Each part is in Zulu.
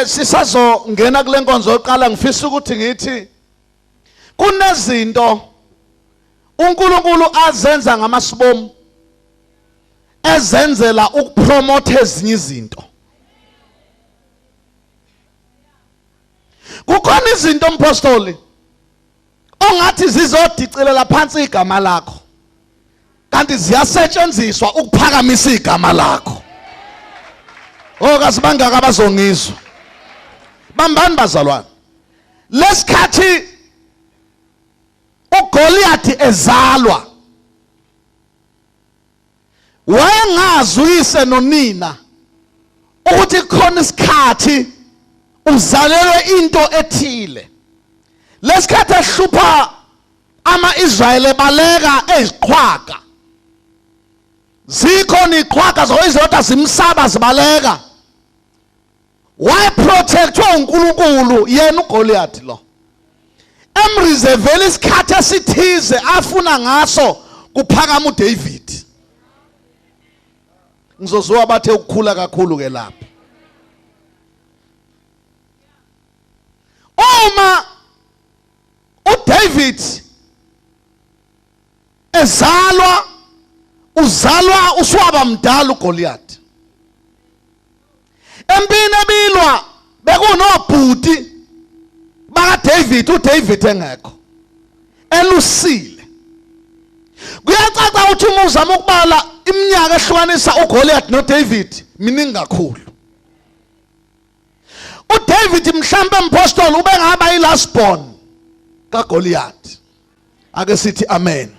Sisazo ngena kule nkonzo yoqala ngifisa ukuthi ngithi kunezinto uNkulunkulu azenza ngamasibomu ezenzela ukupromote ezinye izinto. Kukhona izinto mpostoli ongathi zizodicelela phansi igama lakho kanti ziyasetshenziswa ukuphakamisa igama lakho. Okasibangaka abazongizwa. Bambani bazalwane. Lesikhathi uGoliath ezalwa wayengazi uyise nonina ukuthi khona isikhathi uzalelwe into ethile. Lesikhathi ehlupha ama-Israyeli baleka eziqhwaga. Zikhona iqhwaga zoyizodwa zimsaba zibaleka. Wayeprotectwa uNkulunkulu yena uGoliath lo. Emreservele isikhathi esithize afuna ngaso kuphakama uDavid. Ngizozwa bathe ukukhula kakhulu ke lapha. Uma uDavid ezalwa uzalwa uswaba mdala uGoliath. Empini ebilwa bekunobhuti bakaDavid uDavid engekho elusile. Kuyacaca ukuthi uma uzama ukubala iminyaka ehlukanisa uGoliath noDavid miningi kakhulu. uDavid mhlambe mpostoli ube ngaba yilast born kaGoliath. Ake sithi amen.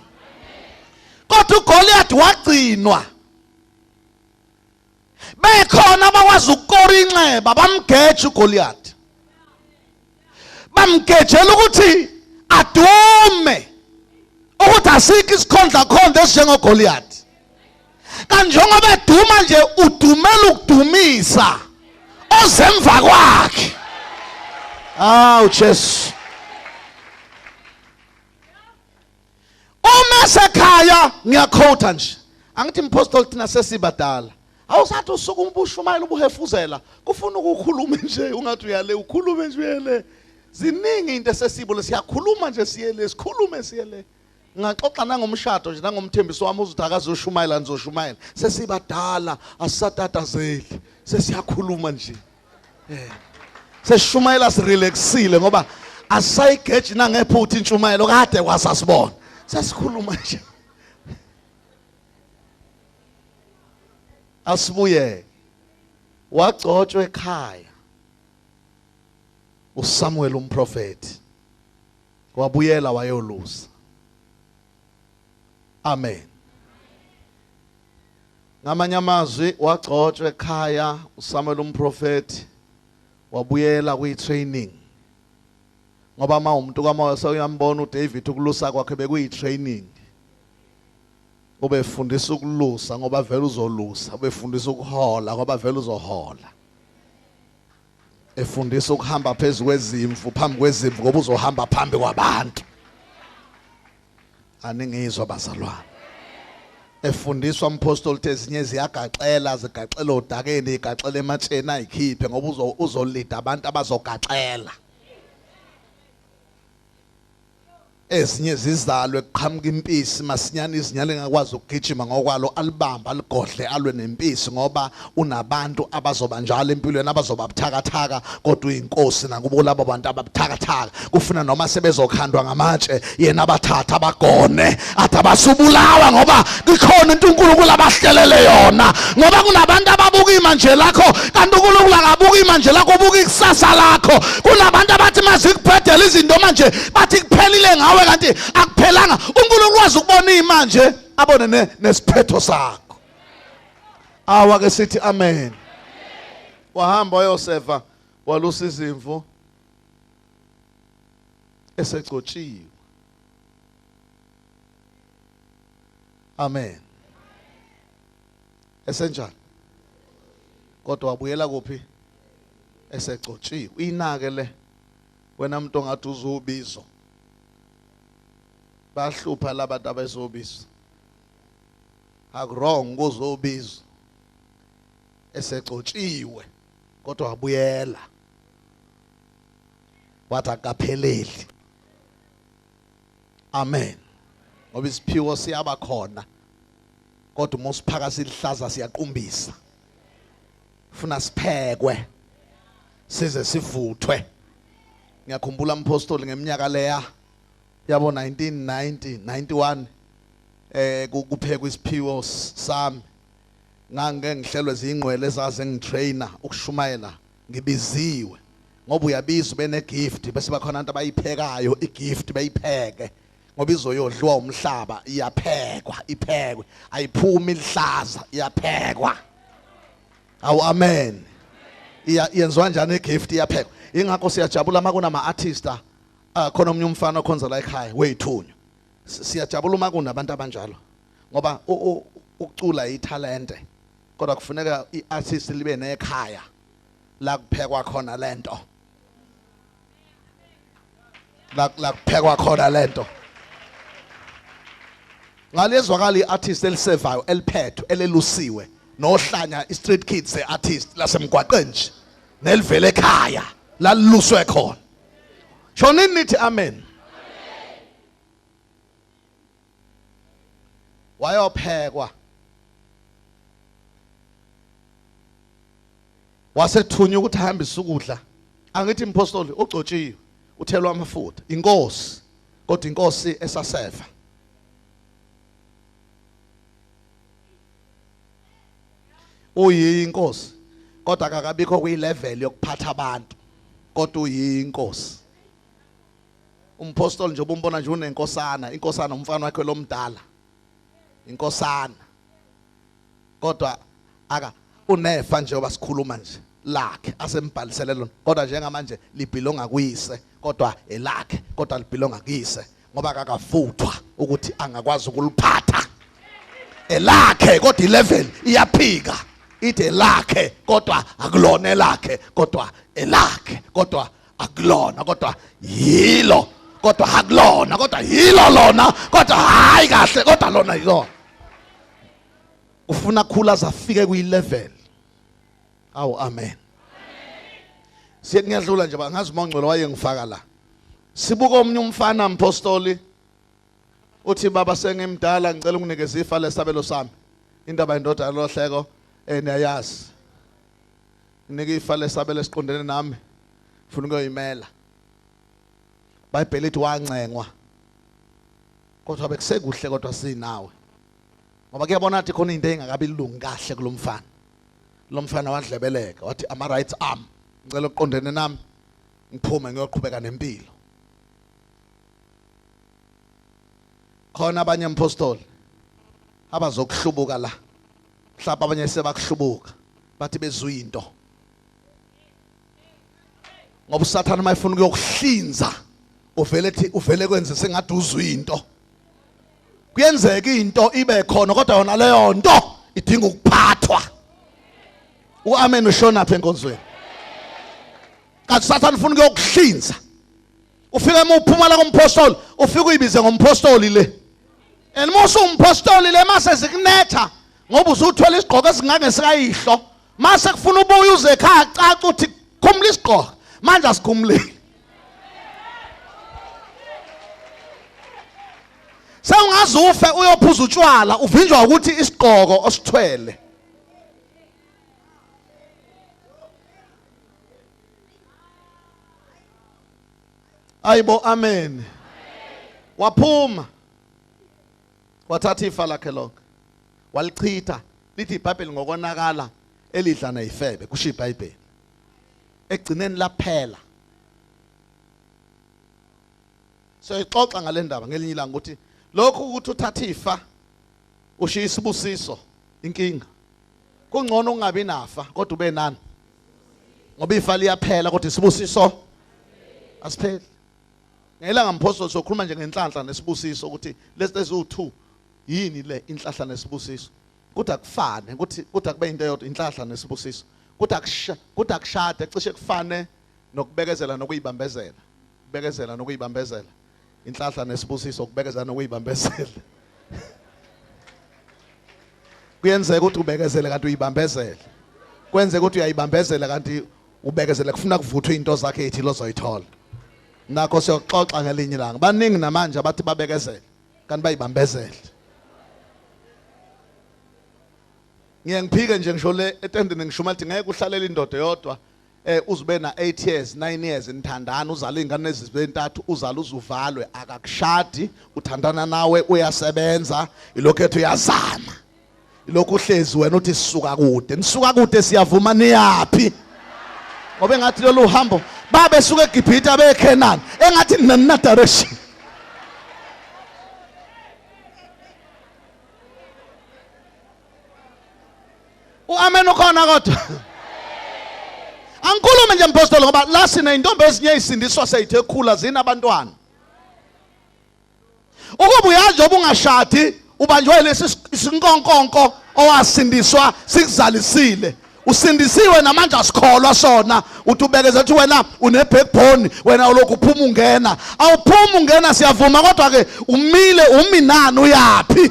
Kodwa uGoliath wagcinwa. Bekhona abakwazi ukukora inxeba bamgeje uGoliath. Bamgejela ukuthi adume ukuthi asikho isikhondla khonde esinjengoGoliath. Kanjengoba eduma nje udumela ukudumisa ozemva kwakhe. Awu Jesu. Uma sekhaya ngiyakhotha nje. Angithi impostoli thina sesibadala. Awusathi usuku umbushumayela ubuhefuzela kufuna ukukhuluma nje ungathi uyale ukhulume nje uyele. Ziningi into esesibole siyakhuluma nje siyele sikhulume siyele. Ngaxoxa nangomshado nje nangomthembiso wami uzuthi akazoshumayela nizoshumayela. Sesibadala asisatatazeli. Sesiyakhuluma nje. Sesishumayela sirelaxile ngoba asayigeje nangephutha inshumayelo kade wasasibona. Sesikhuluma nje. Asibuye wagcotshwa ekhaya uSamuel umprofeti wabuyela wayolusa. Amen. Ngamanye amazwi wagcotshwa ekhaya uSamuel umprofeti wabuyela kwi-training. Ngoba uma umuntu kamoya sewuyambona uDavid ukulusa kwakhe bekuyi-training. Ubefundisa ukulusa ngoba vele uzolusa, ubefundisa ukuhola ngoba vele uzohola. Efundisa ukuhamba phezulu kwezimvu phambi kwezimvu ngoba uzohamba phambi kwabantu. Aningizwa bazalwane. Efundiswa umpostoli ezinye ziyagaxela zigaxela odakeni igaxela ematsheni ayikhiphe ngoba uzolida abantu abazogaxela. Ezinye zizalwe kuqhamuka impisi masinyane izinyane engakwazi ukugijima ngokwalo alibamba aligodle alwe nempisi ngoba unabantu abazoba njalo empilweni abazoba buthakathaka kodwa uyinkosi nakubo labo bantu ababuthakathaka kufuna noma sebezokhandwa ngamatshe yena abathatha abagone athi abasubulawa ngoba kukhona into uNkulunkulu abahlelele yona ngoba kunabantu ababuka imanje lakho kanti uNkulunkulu akabuka imanje lakho ubuka ikusasa lakho. Kunabantu abathi mazikubhedela izinto manje bathi kuphelile ngawe kanti akuphelanga. uNkulunkulu wazi ukubona imanje abone nesiphetho sakho. Awake sithi amen. Wahamba wayosefa walusa izimvu esegcotshiwe. Amen. Esenjani? Kodwa wabuyela kuphi? Esegcotshiwe. Inake le wena umuntu ongathi uzubizo. Bahlupha labantu abezobizo. Akurong kuzobizo. Esegcotshiwe kodwa wabuyela wathi akapheleli. Amen. Ngoba isiphiwo siyaba khona kodwa uma usiphaka silihlaza siyaqumbisa. Funa siphekwe size sivuthwe. Ngiyakhumbula umpostoli ngeminyaka leya yabo 1990 91 kuphekwa isiphiwo sami. Ngange ngihlelwe zingqwele ezaze ngitrainer ukushumayela ngibiziwe ngoba uyabizwa bene gift bese bakhona abantu abayiphekayo igift bayipheke ngoba izoyodliwa umhlaba iyaphekwa iphekwe ayiphumi lihlaza iyaphekwa. Awu amen. Yenziwa njani igift iyaphekwa. Ingakho siyajabula uma kunama artists khona omnye umfana okhonza la ekhaya wethunywa. Siyajabula uma kunabantu abanjalo ngoba ukucula italente kodwa kufuneka iartist libe nekhaya la kuphekwa khona lento. La kuphekwa khona lento. Ngalezwakala iartist elisevayo eliphetho elelusiwe nohlanya street kids artist lasemgwaqeni nje nelivele ekhaya laluswe khona. Shonini nithi amen. Wayophekwa wasethunywa ukuthi ahambise ukudla. Angithi impostoli ugcotshiwe uthelwa amafutha inkosi kodwa inkosi esaseva. Uyinkosi kodwa akakabikho kwi-level yokuphatha abantu kodwa uyinkosi. Umpostoli nje ubumbona nje unenkosana, inkosana umfana wakhe lomdala. Inkosana kodwa unefa nje obasikhuluma nje lakhe asembhalisele lona kodwa njengamanje libhilonga kuyise kodwa elakhe kodwa libhilonga kuyise ngoba akakavuthwa ukuthi angakwazi ukuliphatha. Elakhe kodwa ilevel iyaphika ithi elakhe kodwa akulona elakhe kodwa elakhe kodwa akulona kodwa yilo kodwa akulona kodwa yilo lona kodwa hayi kahle kodwa lona yilo. Ufuna khula zafike kwi-level. Awu amen. Siye ngiyadlula nje bangazi uMongcwele wayengifaka la. Sibuka omnye umfana mpostoli uthi baba sengimdala ngicela unginikeze ifa lesabelo sami. Indaba indoda lohleko niyayazi. Nginike ifa lesabelo esiqondene nami. Ufuna ukuyoyimela. Bayibhele ithi wancengwa. Kodwa bekusekuhle kodwa sinawe. Ngoba kuyabona ukuthi khona into engakabi ilungu kahle kulomfana. Lo mfana wadlebeleka wathi ama right arm ngicela uqondene nami ngiphume ngiyoqhubeka nempilo. Khona abanye impostoli abazokuhlubuka la. Mhlawumbe abanye sebakuhlubuka bathi bezwe into. Ngoba uSathane mayifuna ukuyokuhlinza uvele kwenze sengathi uzwe into. Kuyenzeka into ibe khona kodwa yona leyo nto idinga ukuphathwa. Uamen ushona apha enkonzweni. Kanti uSathane ufuna ukuyokuhlinza. Ufika uphuma la kumpostoli ufika uyibize ngompostoli le. And mose umpostoli le mase zikunetha ngoba usuthola isigqoko esingake sikayihlo. Mase kufuna ubuye uze ekhaya caca uthi khumula isigqoko. Manje asikhumulile. Sewungaze ufe uyophuza utshwala uvinjwa ukuthi isigqoko osithwele. Ayibo amen. Waphuma wathatha ifa lakhe lonke walichitha lithi iBhayibheli ngokonakala elidla nayifebe kusho iBhayibheli. Egcineni laphela. So ixoxa ngale ndaba ngelinye ilanga ukuthi lokhu ukuthi uthatha ifa ushiya isibusiso inkinga. Kungcono ungabi nafa kodwa ube nani. Ngoba ifa liyaphela kodwa isibusiso asipheli. Ngelanga mpostoli sokhuluma nje ngenhlanhla nesibusiso ukuthi lesi ezu2 yini le inhlahla nesibusiso. Kuthi akufane kuthi akube into eyodwa inhlahla nesibusiso. Kuthi akushade ecishe kufane nokubekezela nokuyibambezela. Kubekezela nokuyibambezela. Inhlahla nesibusiso ukubekezela nokuyibambezela. Kuyenzeka ukuthi ubekezele kanti uyibambezela. Kwenzeka ukuthi uyayibambezela kanti ubekezele kufuna kuvuthwe into zakhe ethi lozoyithola. Nakho siyoxoxa ngelinye ilanga. Baningi namanje abathi babekezele kanti bayibambezele. Ngiphike nje ngisho le etendeni ngishuma lithi ngeke uhlalela indoda yodwa uzube na 8 years 9 years nithandana uzala ingane ezibentathu uzala uzuvalwe akakushadi uthandana nawe uyasebenza ilokho ethu uyazama ilokho uhlezi wena uthi sisuka kude siyavuma niyapi ngoba engathi lolu hambo babe suka eGibhithe abeKenani engathi nina direction. Amen ukhona kodwa. Angikhulume nje mpostoli ngoba la sina intombi ezinye izindiswa seyithe khula zina abantwana. Ukuba uyazi obungashadi ubanjwe lesi sinkonkonko owasindiswa sikuzalisile. Usindisiwe namanje asikholwa sona uthi ubekeze uthi wena une backbone wena ulokhu uphuma ungena awuphuma ungena siyavuma kodwa ke umile uminani uyapi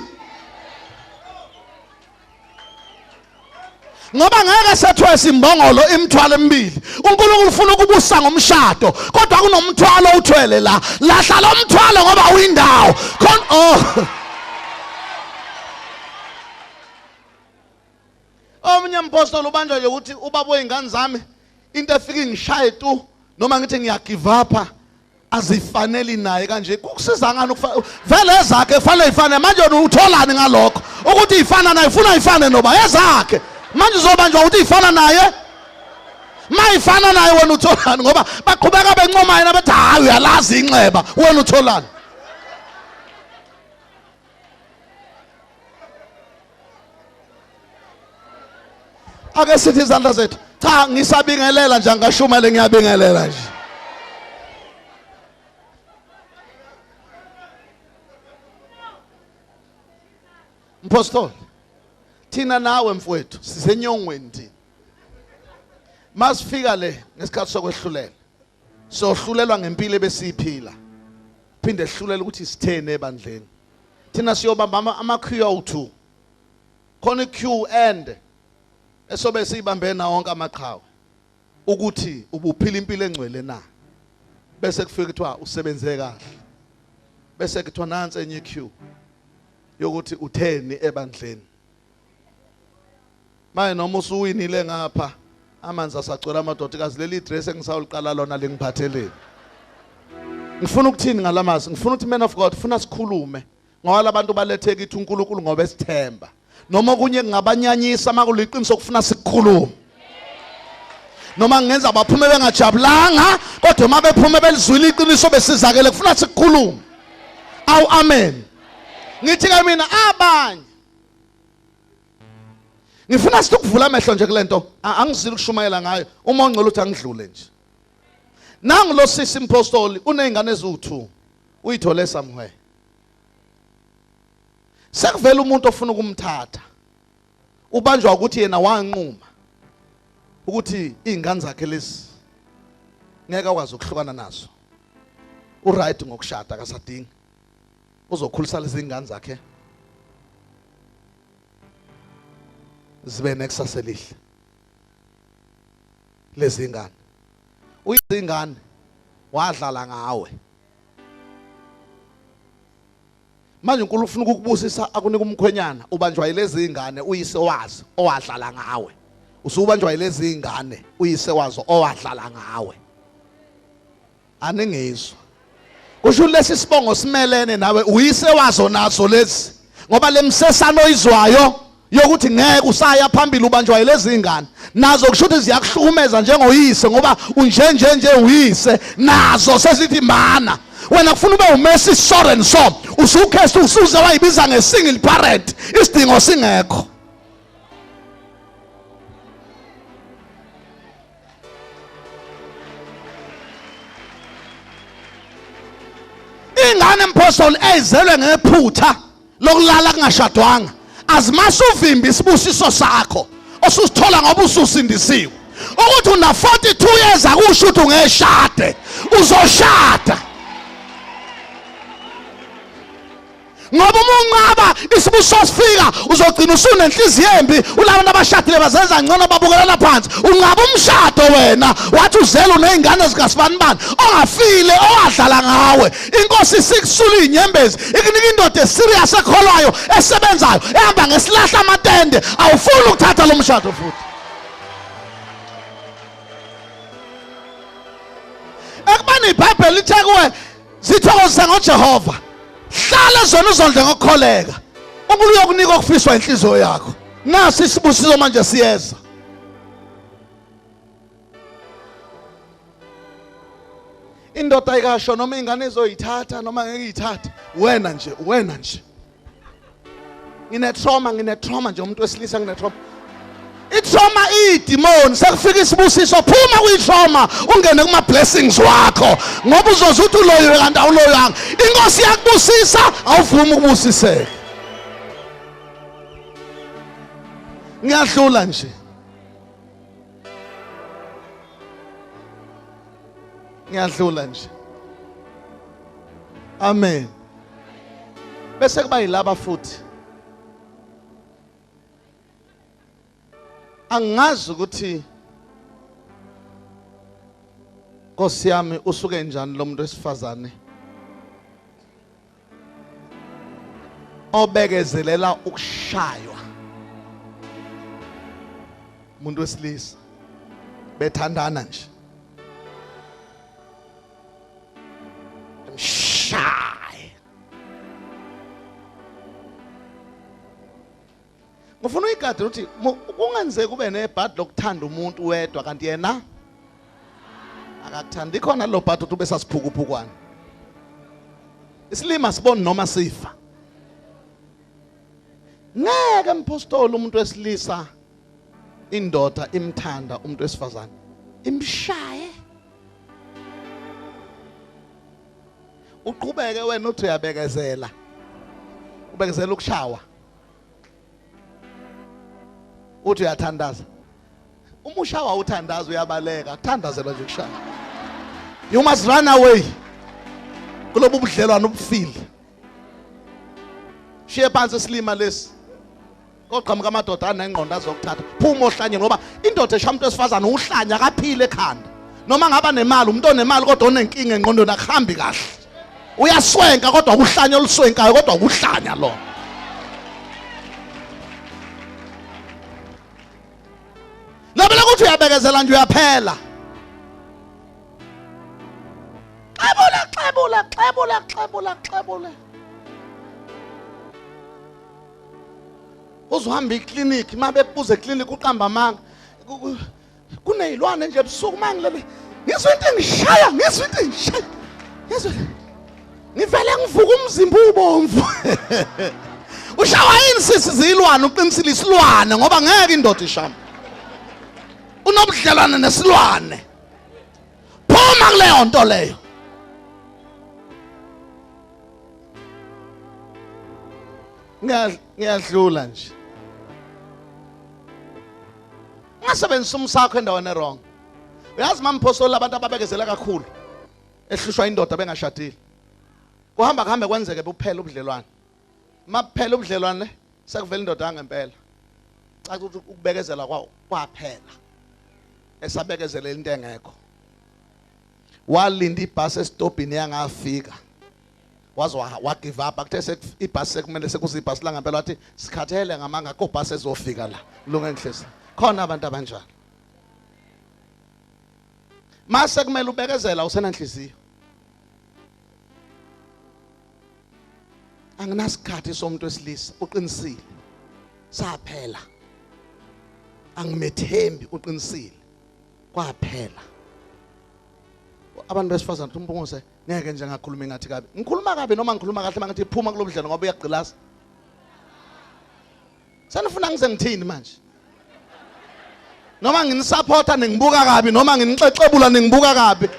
ngoba ngeke sethwe simbongolo imithwalo emibili uNkulunkulu ufuna ukubusa ngomshado kodwa kunomthwalo uthwele la lahla lo mthwalo ngoba uyindawo Omunye mpostoli ubanjwa nje ukuthi ubaba wezingane zami into efika ngishaye tu noma ngithi ngiyagive up azifaneli naye kanje kukusiza ngani vele ezakhe fanele ifane manje utholani ngalokho ukuthi ifana naye ufuna ifane noba ezakhe manje uzobanjwa ukuthi ifana naye mayifana naye wena utholani ngoba baqhubeka bencoma yena bethi hayi uyalazi inxeba wena utholani ake sithi izandla zethu cha ngisabingelela nje angashumele ngiyabingelela nje Mpostoli thina nawe mfowethu sisenyongweni thina masifika le ngesikhathi sokwehlulela sohlulelwa ngempilo ebesiyiphila phinde ehlulela ukuthi sithene ebandleni thina siyobamba ama QO2 khona Q end esobe siyibambe na wonke amaqhawe ukuthi ubuphila impilo engcwele na bese kufika kuthiwa usebenze kahle bese kuthiwa nansi enye Q yokuthi utheni ebandleni manje noma usuwinile ngapha amanzi asagcwala amadodakazi leli dress engisawuliqala lona lengiphatheleni ngifuna ukuthini ngalamazi ngifuna ukuthi man of God ufuna sikhulume ngoba labantu balethe kithi uNkulunkulu ngoba esithemba noma kunye ngabanyanyisa makuliqiniso kufuna sikukhulume noma ngenza baphume bengajabulanga kodwa uma bephume belizwile iqiniso besizakele kufuna sikukhulume awu amen ngithi ke mina abanye ngifuna sikuvula amehlo nje kulento angizili ukushumayela ngayo uma ungcela uthi angidlule nje nangu lo sisi mpostoli unezingane eziwu2 uyithole somewhere sekuvela umuntu ofuna ukumthatha ubanjwa ukuthi yena wanquma ukuthi izingane zakhe lezi ngeke akwazi ukuhlukana nazo uright ngokushada akasadingi uzokhulisa lezi izingane zakhe zibe nekusasa elihle lezi izingane uyizingane wadlala ngawe manje uNkulunkulu ufuna ukukubusisa akunika umkhwenyana ubanjwa yilezi izingane uyise wazi owadlala ngawe usubanjwa yilezi izingane uyise wazo owadlala ngawe aningizwa kusho lesi sibongo simelene nawe uyise wazo nazo lezi ngoba lemsesano oyizwayo yokuthi ngeke usaya phambili ubanjwa yilezi izingane nazo kusho ukuthi ziyakuhlukumeza njengoyise ngoba unjenje uyise nazo sesithi mana wena kufuna ube uMessi so and so usukhesi usuze wayibiza ngesingle parent isidingo singekho ingane mpostoli ezelwe ngephutha lokulala kungashadwanga azimasuvimbi isibusiso sakho osusithola ngoba ususindisiwe ukuthi una 42 years akusho ukuthi ungeshade uzoshada ngoba umunqaba isibuso sifika uzogcina usunenhliziyo embi ulabantu abashadile bazenza ngcono babukelana phansi unqaba umshado wena wathi uzela unezingane zikasibanibani ongafile owadlala ngawe inkosi sikusula inyembezi ikunika indoda eserious ekholwayo esebenzayo ehamba ngesilahla amatende awufuni ukuthatha lo mshado futhi ekubani iBhayibheli lithi kuwe zithokozisa ngoJehova hlala zona uzondle ngokukholeka ukuyokunika okufiswa inhliziyo yakho nasi isibusiso manje siyeza indoda ayikasho noma ingane izoyithatha noma ngeke iyithathe wena nje ngine-trauma nje umuntu wesilisa ngine-trauma i-trauma iyidimoni sekufika isibusiso phuma kwi-trauma ungene kuma-blessings wakho ngoba uzoze uthi uloyiwe kanti awuloyanga inkosi yakubusisa awuvumi ukubusiseka ngiyadlula nje amen bese kuba yilaba futhi angazi ukuthi Nkosi yami usuke njani lo muntu wesifazane obekezelela ukushaywa umuntu wesilisa bethandana nje shy ngifuna uyikade ukuthi kungenzeka kube nebhadi lokuthanda umuntu wedwa kanti yena akakuthandi khona lo bhadi uthi bese siphukuphukwana isilima sibone noma sifa ngeke mpostoli umuntu wesilisa indoda imthanda umuntu wesifazane imshaye uqhubeke wena uthi uyabekezela ubekezela ukushawa uthi uyathandaza uma ushawa uthandaza uyabaleka ukuthandazelwa nje ukushaya you must run away kulobu budlelwano obufile shiye phansi isilima lesi koqhamuka amadoda anengqondo azokuthatha phuma ohlanye ngoba indoda esha umuntu wesifazane uhlanya akaphile ekhanda noma ngaba nemali umuntu onemali kodwa onenkinga engqondweni akuhambi kahle uyaswenka kodwa uhlanya oluswenkayo kodwa ukuhlanya lo Labela ukuthi uyabekezela nje uyaphela xebula uzohamba iclinic mabe buze eclinic uqamba amanga kunezilwane nje ebusuku mangilele ngizwe into engishaya ngivele ngivuka umzimba ubomvu ushawa yini sisi zilwane uqinisile isilwane ngoba ngeke indoda ishama unobudlelwane nesilwane phuma kuleyo nto leyo ngiyadlula nje ungasebenzisa umsakho endaweni wrong uyazi mampostoli abantu ababekezela kakhulu ehlushwa indoda bengashadile kuhambe kwenzeke buphela ubudlelwane maphela ubudlelwane sekuvela indoda yangempela caca ukuthi ukubekezela kwaphela esabekezelela into engekho walinda ibhasi estopini yangafika waze wa give up akuthe ibhasi sekumele sekuze ibhasi la ngempela wathi sikhathele ngamanga ko bhasi ezofika la lunga enhlesi khona abantu abanjalo mase kumele ubekezela usenanhliziyo anginasikhathi somuntu wesilisa uqinisile saphela angimethembi uqinisile kwaphela abantu besifazana uMpungose ngeke nje ngakhuluma ngathi kabi ngikhuluma kabi noma ngikhuluma kahle mangithi phuma kulobudlelo ngoba uyagqilaza sanifuna ngize ngithini manje noma nginisupporta ningibuka kabi noma nginixexebula ningibuka kabi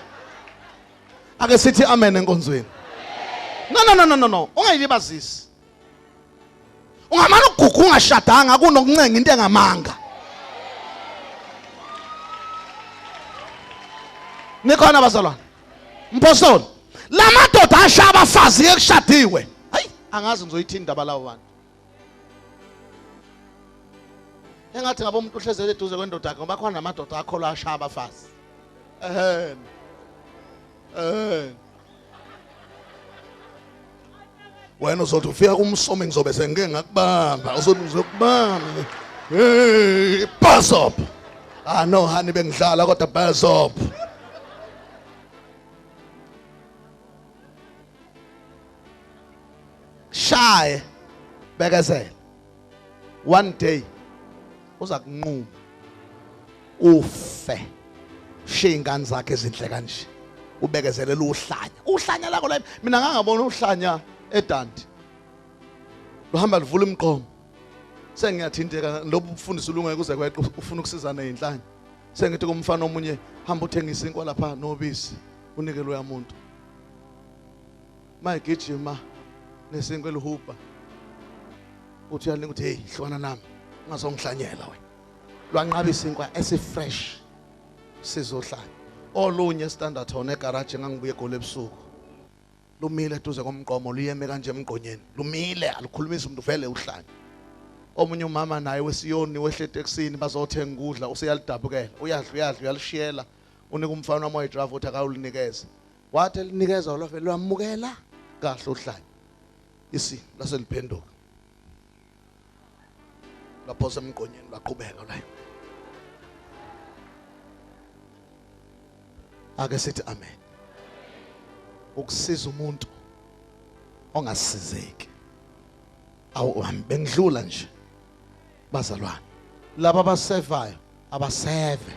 ake sithi amen enkonzweni no ungayilibazisi ungamana ugugu ungashadanga kunokuncenga into engamanga nikhona bazalwane mpostoli lamadoda ashaya abafazi ekushadiwe hayi Angazi ngizoyithini indaba lawo bantu. Engathi ngabo umuntu uhlezele eduze kwendoda yakhe ngoba khona namadoda akholwa ashaya abafazi. Wena uzothi ufika kumsomi ngizobe sengike ngakubamba, uzothi ngizokubamba. Hey, pass up. Ah no honey bengidlala kodwa pass up. Shy bekezela. One day uza kunquma ufe shiya ingane zakhe ezinhle kanje ubekezelela uhlanya lakho la mina ngangabona uhlanya edanti luhamba livula imqomo sengiyathinteka lobu ufundisa ulungeke kuze kweqe ufuna ukusizana nezinhlanya sengithi kumfana omunye hamba uthengisa inkwa lapha nobisi unike lo yamuntu mayigijima nesinkwe lihuba uthi yalinga uthi hey hlwana nami ngazongihlanyela wena lwanqabisa inkwa esifresh sizohlanya olunye standard hone egarage ngangibuye egole ebusuku lumile eduze komqomo luyeme kanje emgqonyeni lumile alikhulumisa umuntu vele uhlanya omunye umama naye wesiyoni wehle eTexini bazothenga ukudla useyalidabukela uyalishiyela unika umfana wami oyidrave uthi akawulinikeze wathi elinikeza lo vele lwamukela kahle uhlanya isi laseliphenduka laphosa emgqonyeni laqhubeka la ake sithi amen ukusiza umuntu ongasizeki awuhambe bengidlula nje bazalwane laba abasevayo abaseve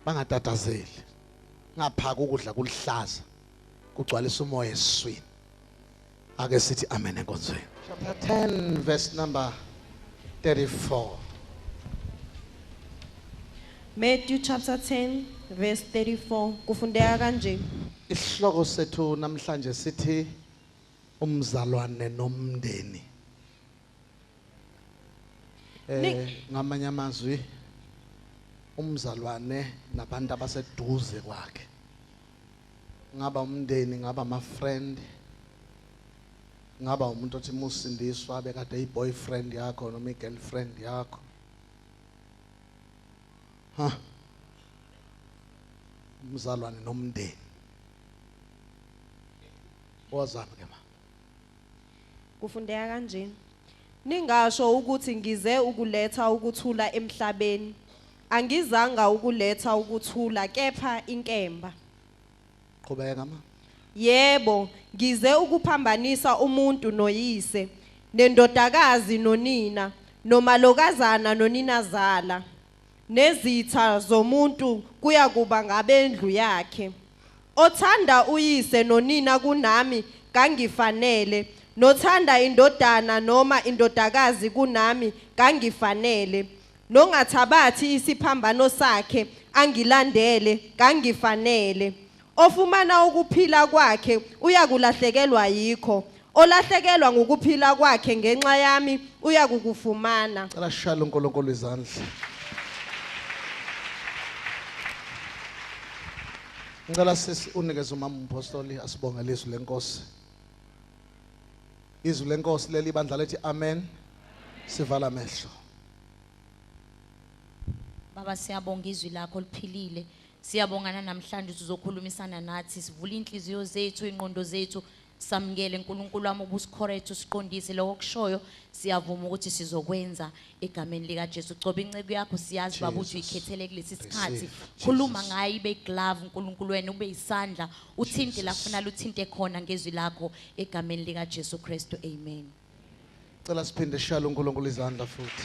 bangatatazeli ngaphaka ukudla kulihlaza kugcwalisa umoya esiswini ake sithi amen enkonzweni chapter 10 verse number 34 Matthew chapter 10 verse 34 kufundeka kanje. Isihloko sethu namhlanje sithi umzalwane noMndeni. Ngamanye amazwi umzalwane nabantu abaseduze kwakhe. Ngaba umndeni, ngaba ama friend. Ngaba umuntu othi musindiswa bekade boyfriend yakho noma girlfriend yakho. Umzalwane noMndeni. Wazama ke ma. Kufundeka kanje. Ningasho ukuthi ngize ukuletha ukuthula emhlabeni. Angizanga ukuletha ukuthula kepha inkemba. Qhubeka ma. Yebo, ngize ukuphambanisa umuntu noyise, nendodakazi nonina, nomalokazana noninazala, nezitha zomuntu kuya kuba ngabendlu yakhe. Othanda uyise nonina kunami kangifanele, nothanda indodana noma indodakazi kunami kangifanele, nongathabathi isiphambano sakhe angilandele kangifanele. Ofumana ukuphila kwakhe uyakulahlekelwa yikho, olahlekelwa ngokuphila kwakhe ngenxa yami uyakukufumana. Cela shaya uNkulunkulu izandla. Ngicela sisi unikeze umama umpostoli asibongele izwi lenkosi. Izwi lenkosi leli bandla lethi amen. Sivala amehlo. Baba siyabonga izwi lakho liphilile. Siyabongana namhlanje uzokhulumisana nathi, sivula inhliziyo zethu, ingqondo zethu, samukele uNkulunkulu wami ubusikhorethu siqondise lokho kushoyo, siyavuma ukuthi sizokwenza egameni lika Jesu. Coba incebo yakho siyazi baba ukuthi uyikhethele kulesi sikhathi. Khuluma ngayo ibe glove uNkulunkulu wena ube isandla, uthinte la kufanele uthinte khona ngezwi lakho egameni lika Jesu Kristu. Amen. Cela siphinde shaya uNkulunkulu izandla futhi.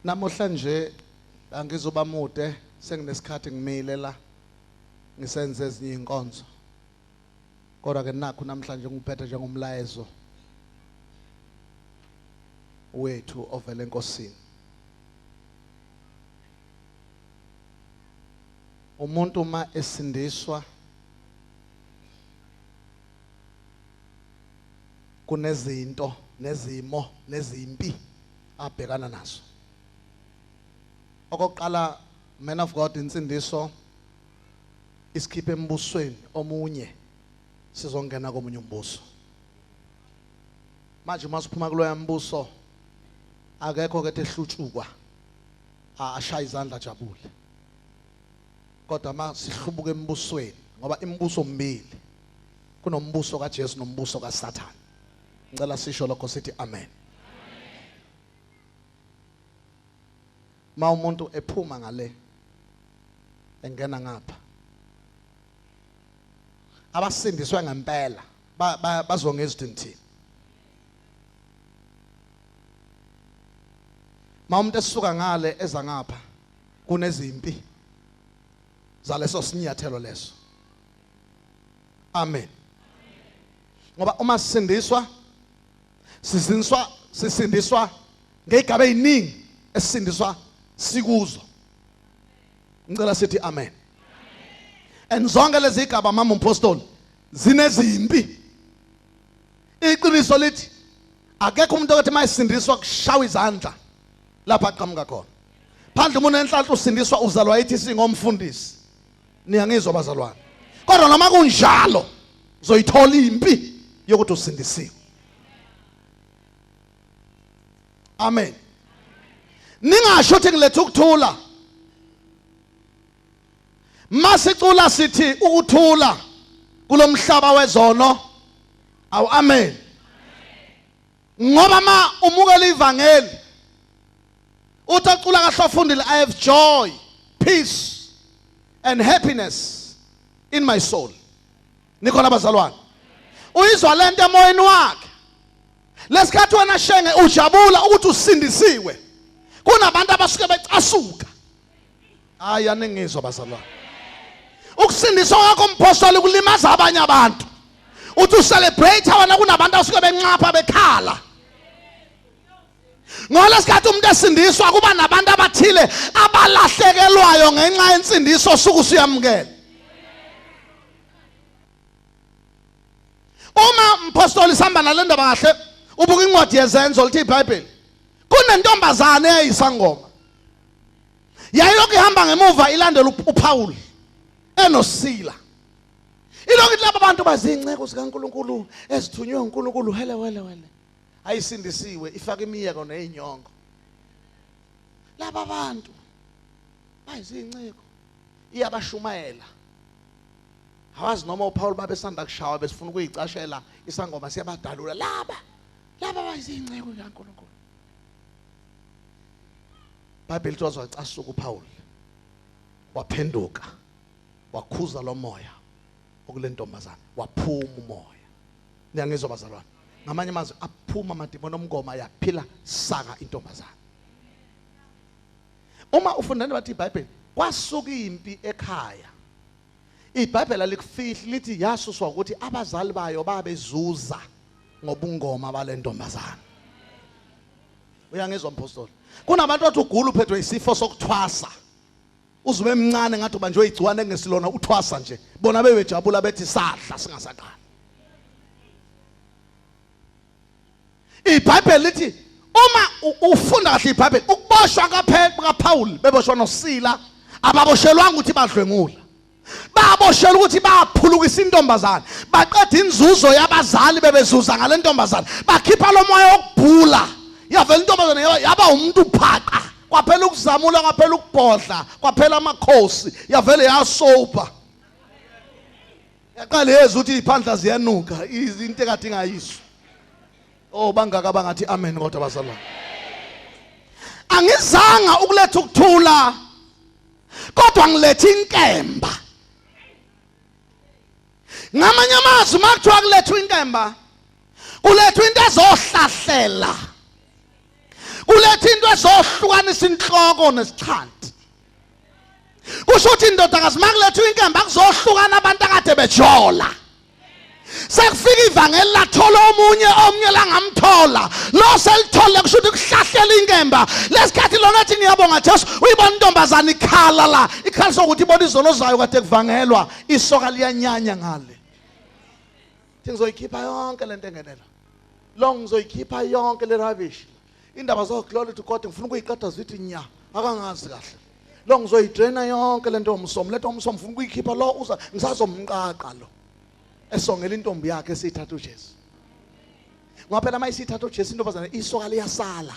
Namhlanje angizoba mude senginesikhathi ngimile la ngisenze ezinye inkonzo kodwa ke nakho namhlanje ngiphethe njengomlayezo wethu ovela enkosini. Umuntu uma esindiswa kunezinto nezimo nezimpi abhekana nazo. Okokuqala Man of God insindiso isikhiphe embusweni omunye sizongena komunye umbuso. Manje masiphuma kuloya mbuso akekho ke ehlutshukwa ashaya izandla jabule. Kodwa masihlubuke embusweni ngoba imibuso omibili kunombuso kaJesu nombuso kaSathane. Ngicela sisho lokho sithi amen. Ma umuntu ephuma ngale engena ngapha abasindiswe ngempela bazonge izidinthini. Ma umuntu esuka ngale eza ngapha kunezimpi zaleso sinyathelo leso. Amen. Ngoba uma sisindiswa ngegaba eziningi esindiswa sikuzo. Ngicela sithi amen. And zonke lezi igaba mama umpostoli zinezimpi. Iqiniso lithi akekho umuntu othi mayisindiswa kushawa izandla lapha aqhamuka khona. Phandle umuntu enhlanhla usindiswa uzalwa yithi singomfundisi. Niyangizwa bazalwane. Kodwa noma kunjalo uzoyithola impi yokuthi usindisiwe. Amen. Ningasho ukuthi ngilethe ukuthula. Masicula sithi ukuthula kulomhlaba wezono. Awu amen. Ngoba ma umukela ivangeli utacula kahle ufundile I have joy, peace and happiness in my soul. Nikhona bazalwane. Uyizwa lento emoyeni wakhe. Lesikhathi wena shenge ujabula ukuthi usindisiwe. Kunabantu abasuke becasuka. Hayi aningizwa bazalwane. Ukusindiswa kwakho umpostoli kulimaza abanye abantu. Uthi ucelebrate wena kunabantu abasuke bencapha bekhala. Ngolesikhathi umuntu esindiswa kuba nabantu abathile abalahlekelwayo ngenxa yensindiso suku usuyamukela. Uma umpostoli sihamba nalendaba kahle ubuka incwadi yezenzo lithi iBhayibheli kunentombazane eyisangoma. Yayilokhu ihamba ngemuva ilandela uPaul enosila. Ilokhu laba bantu bazinceke zikaNkuluNkulu ezithunywe uNkulunkulu hele. Ayisindisiwe ifaka imiyeko nezinyongo. Laba bantu bayizinceko iyabashumayela. Hawazi noma uPaul babesanda kushawa besifuna ukuyicashela isangoma siyabadalula laba bayizinceko kaNkulunkulu. Bible lithi wacasuka uPaul waphenduka wakhuza lo moya okulentombazana waphuma umoya. Niyangizwa bazalwane. Ngamanye amazwi aphuma amadimoni omngoma yaphila saka intombazana. Uma ufundani bathi iBhayibheli kwasuka impi ekhaya. iBhayibheli alikufihli lithi yasuswa ukuthi abazali bayo babezuza ngobungoma balentombazana. Uyangizwa mpostoli. Kunabantu athi ugula uphethwe isifo sokuthwasa. Uzube emncane ngathi banjwe igciwane ngesilona uthwasa nje. Bona bebejabula bethi sadla singasaqala. iBhayibheli lithi uma ufunda kahle iBhayibheli ukuboshwa kaPaul beboshwa noSila ababoshelwanga ukuthi badlwengula. Baboshelwa ukuthi baphulukisa intombazana. Baqeda inzuzo yabazali bebezuza ngalentombazana. Bakhipha lo moya wokubhula. Yavela intombazana yaba umuntu phaqa. Kwaphela ukuzamula kwaphela ukubhodla kwaphela amakhosi yavele yasopa. Yaqale yezwe ukuthi iphandla ziyanuka izinto ekade ingayiswa. Oh bangaka bangathi amen kodwa bazalwane. Angizanga ukuletha ukuthula kodwa ngilethe inkemba. Ngamanye amazwi makuthiwa kulethwa inkemba kulethwa into ezohlahlela. Kuletha into ezohlukanisa inhloko nesichanti. Kusho ukuthi indodakazi makulethwa inkemba kuzohlukana abantu akade bejola. Sekufika ivangeli lathola omunye langamthola. Lo selithole kusho ukuthi kuhlahlela inkemba. Lesikhathi lona athi ngiyabonga Jesu uyibona intombazana ikhala la. Ikhala sokuthi ibona izono zayo kade kuvangelwa isoka liyanyanya ngale. Ngizoyikhipha yonke lento engenela. Lo ngizoyikhipha yonke le rubbish. Indaba zokuglorious to God ngifuna ukuyiqeda zithi nya akangazi kahle. lo ngizoyidraina yonke lento yomsomo letho umsomo ufuna ukuyikhipha lo uza ngisazomqaqa lo esongela intombi yakhe esithatha uJesu ngoba phela mayisithatha uJesu intombazana isoka liyasala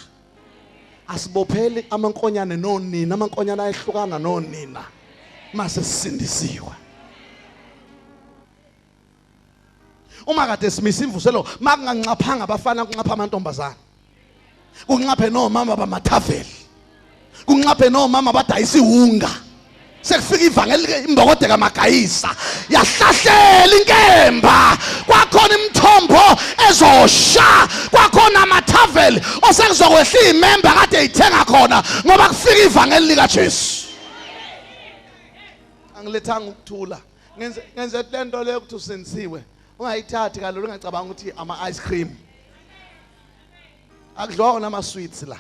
asibopheli amankonyane nonina amankonyane ayehlukana nonina mase sisindisiwe uma kade simisa imvuselo makungancaphanga abafana kunqapha amantombazana kunqaphe nomama bamathaveli kunqaphe nomama badayisa ihunga sekufika ivangeli imbokoteka magayisa yahlahlela inkemba kwakhona imithombo ezosha kwakhona amathaveli osekuzokwehla imember kade ayithenga khona ngoba kufika ivangeli lika Jesu angilethanga ukuthula ngenze lento leyo ukuthi usenziwe ungayithathi kalolo ungacabanga ukuthi ama ice cream akudliwa nama sweets la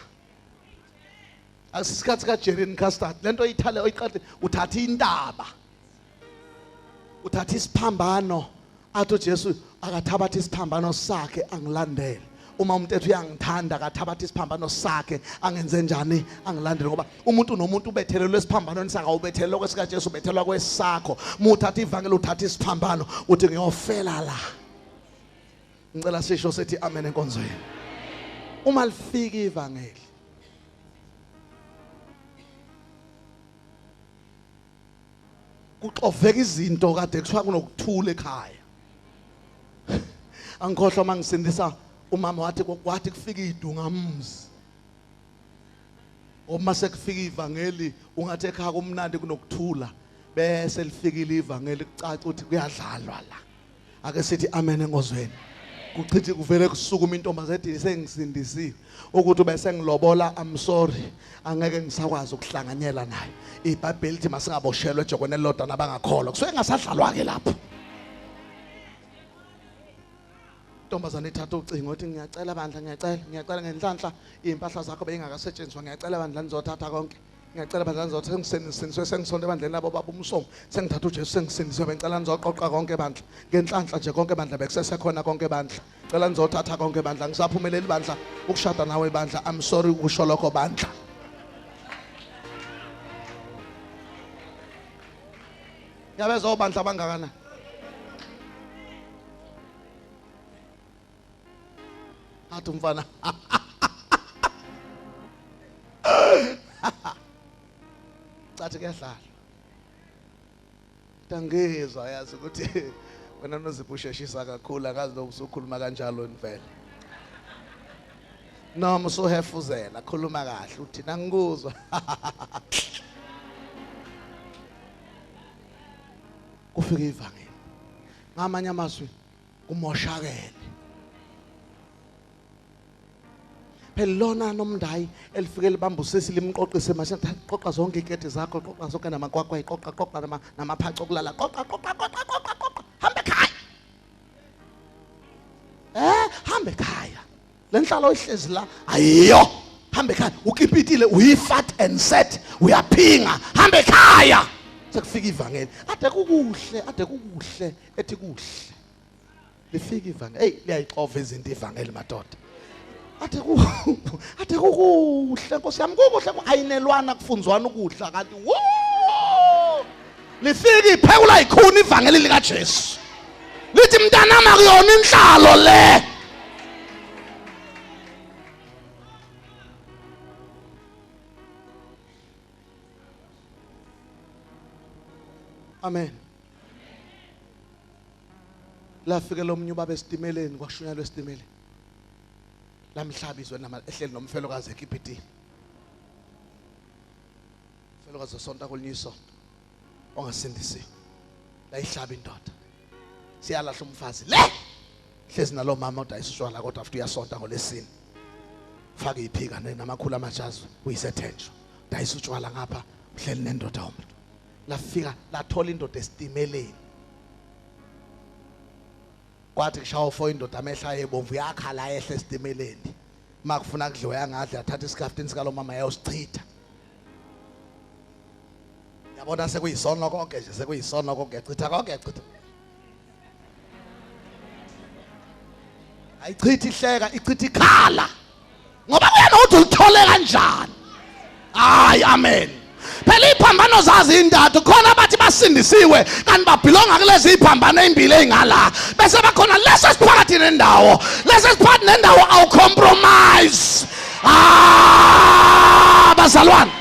asisikhathi ka Jerry custard lento oyithale oyiqade uthatha intaba uthatha isiphambano athi uJesu akathabatha isiphambano sakhe angilandele uma umuntu ethi uyangithanda akathabatha isiphambano sakhe angenze njani angilandele ngoba umuntu nomuntu ubethelelwe isiphambanweni sakhe ubethelelwe kwesika Jesu ubethelwa kwesakho muthatha ivangeli uthatha isiphambano uthi ngiyofela la ngicela sisho sethi amen enkonzweni uma lifika ivangeli kuxoveka izinto kade kuthiwa kunokuthula ekhaya angikhohlwa mangisindisa umama wathi kufika idungamzi uma sekufika ivangeli ungathi ekhaya kumnandi kunokuthula bese lifikile ivangeli kucaca ukuthi kuyadlalwa la ake sithi amen enkonzweni kuchithi kuvele kusukuma intombazana ethi sengisindisile ukuthi bese ngilobola I'm sorry angeke ngisakwazi ukuhlanganyela naye iBhayibheli lithi masingaboshelwe ejokweni elilodwa nabangakholwa kusuke ngasadlalwa ke lapho intombazana ithatha ucingo uthi ngiyacela bandla ngiyacela ngenhlanhla impahla zakho beyingakasetshenziswa ngiyacela bandla nizothatha konke ngiyacela bandla nizothatha sengisindiswe sengisonde bandleni labo baba umsomo sengithatha uJesu sengisindiswe bengicela nizoqoqa konke bandla ngenhlanhla nje konke bandla bekusesekhona konke bandla cela nizothatha konke bandla ngisaphumeleli bandla ukushada nawe bandla I'm sorry ukusho lokho bandla yabeza obandla bangakana athi umfana cathi kuyadlala tangezwa yazi ukuthi wena nozibusheshisa kakhulu akazi lo usukhuluma kanjalo mfela noma usuhefuzela khuluma kahle uthi nangikuzwa kufika ivangeli ngamanye amazwi kumoshakele phela lona noMndeni elifike libamba usesi limqoqise mase qoqa zonke iketi zakho qoqa zonke namakwakwa qoqa namaphaca okulala qoqa hamba ekhaya hamba ekhaya lenhlalo ihlezi la ayiyo hamba ekhaya ukipitile uyifat and set uyaphinga hamba ekhaya sekufika ivangeli ade kukuhle ethi kuhle lifika ivangeli hey liyayixova izinto ivangeli madoda ade kukuhle Nkosi yami kukuhle ayinelwana kufunzwana ukudla kanti wo lifika iphekula ikhuni ivangeli lika Jesu lithi mntanami akuyona inhlalo le amen lafike lo mnyu baba esitimeleni kwashunyalwa esitimeleni lamhlabizwe ehleli nomfelokazi eKipitini umfelokazi osonta kulinyiso ongasindisi la ihlaba indoda siyalahla umfazi le hlezi nalo mama udayisa ushwala kodwa after uyasonta ngolesini faka iphika namakhulu amajazi uyisethenjwa dayisa utshwala ngapha uhleli nendoda umuntu lafika lathola indoda esitimeleni kwathi kushawa for indoda amehla ebomvu yakhala ehle esitimeleni makufuna kudliwa yangadla athatha isikhaftini sika lo mama yayosichitha yabona sekuyisono konke nje sekuyisono konke yachitha konke yachitha ayichithi ihleka ichithi ikhala ngoba kuyena uthi ulithole kanjani hayi amen phela iphambano zazi intathu khona abathi basindisiwe kanti babhilonga kulezi iphambano ezimbili ezingala bese bakhona leso siphakathi nendawo leso siphakathi nendawo awu compromise bazalwane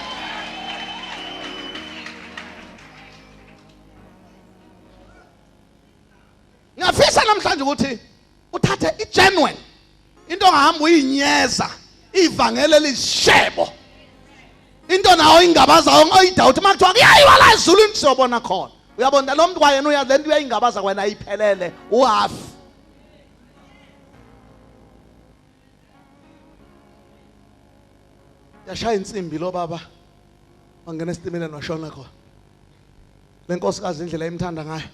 ngafisa namhlanje ukuthi uthathe igenuine into ngahamba uyinyeza ivangele lishebo into nawo ingabaza oyidawuthi makuthiwa kuyayiwa la ezulwini siyobona khona uyabona lo muntu kwayena uyazi lento uyayingabaza kwena ayiphelele uhafu yashaya insimbi lo baba wangena esitimeleni washona khona le nkosikazi indlela emthanda ngayo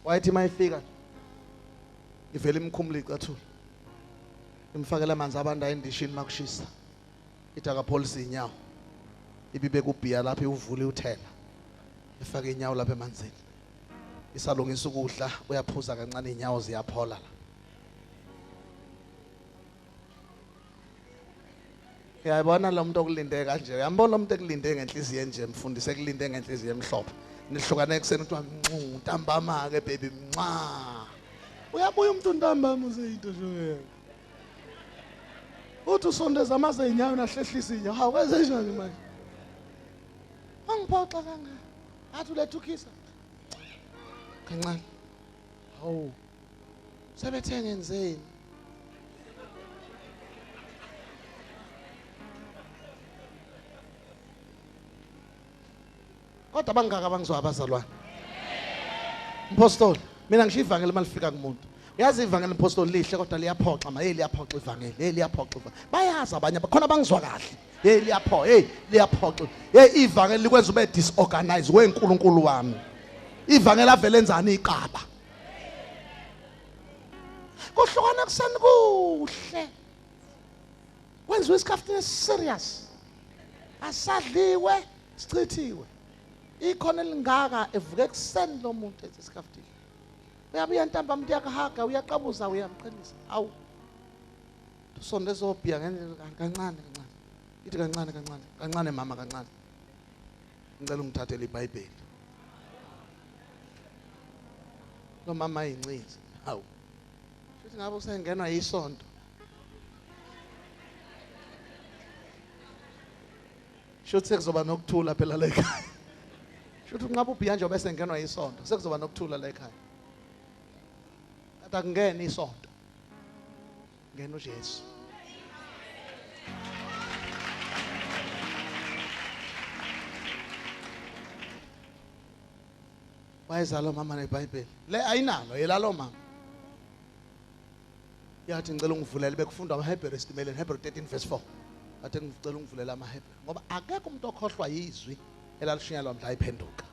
wayithi mayifika ivele imkhumuli icathu imfakela amanzi abandayo endishini makushisa ithi akapholisa inyawo ibibeka ubhiya lapha ivule uthela ifaka inyawo lapha emanzini isalungisa ukudla uyaphuza kancane inyawo ziyaphola la yayibona lo muntu okulinde kanje uyambona lo muntu ekulinde ngenhliziyo nje mfundise kulinde ngenhliziyo emhlophe nihlukane ekseni kuthiwa ntambama ke baby uyabuya umuntu ntambama useyinto nje uthi usondeza amaze inyawo nahlehlisa inyawo hawu kwenze njani manje angiphoxa kanga athi ulethukisa kancane hawu sebethe ngenzeni kodwa bangaka abangizwa abazalwane Mpostoli mina ngisho ivangeli malifika kumuntu uyazi ivangeli Mpostoli lihle kodwa liyaphoxa liyaphoxa ivangeli liyaphoxa bayazi abanye bakhona bangizwa kahle liyaphoxa liyaphoxa ivangeli likwenza ube disorganized weNkulunkulu wami ivangeli avele enzani iqaba kuhlukana kuseni kuhle kwenziwe isikhaftini serious asadliwe sichithiwe ikhona elingaka evuke kuseni lo muntu esikhaftini uyabuya ntambama uyakahaga uyaqabuza uyamqinisa awu usondeza obhiya kancane ithi kancane mama kancane ngicela ungithathele iBhayibheli lo mama ayincinzi hawu futhi ngabe usengenwa yisonto shothi sekuzoba nokuthula phela la ekhaya shothi ngabe ubhiya nje bese ngenwa yisonto sekuzoba nokuthula la ekhaya akungena isonto ngena uJesu wayezalo mama neBhayibheli le ayinalo yelalo mama yathi ngicela ungivulele bekufundwa amaHebrew estimeleni Hebrew 13:4 athi ngicela ungivulele amaHebrew ngoba akekho umuntu okhohlwa yizwi elalishunyalwa mhla iphenduka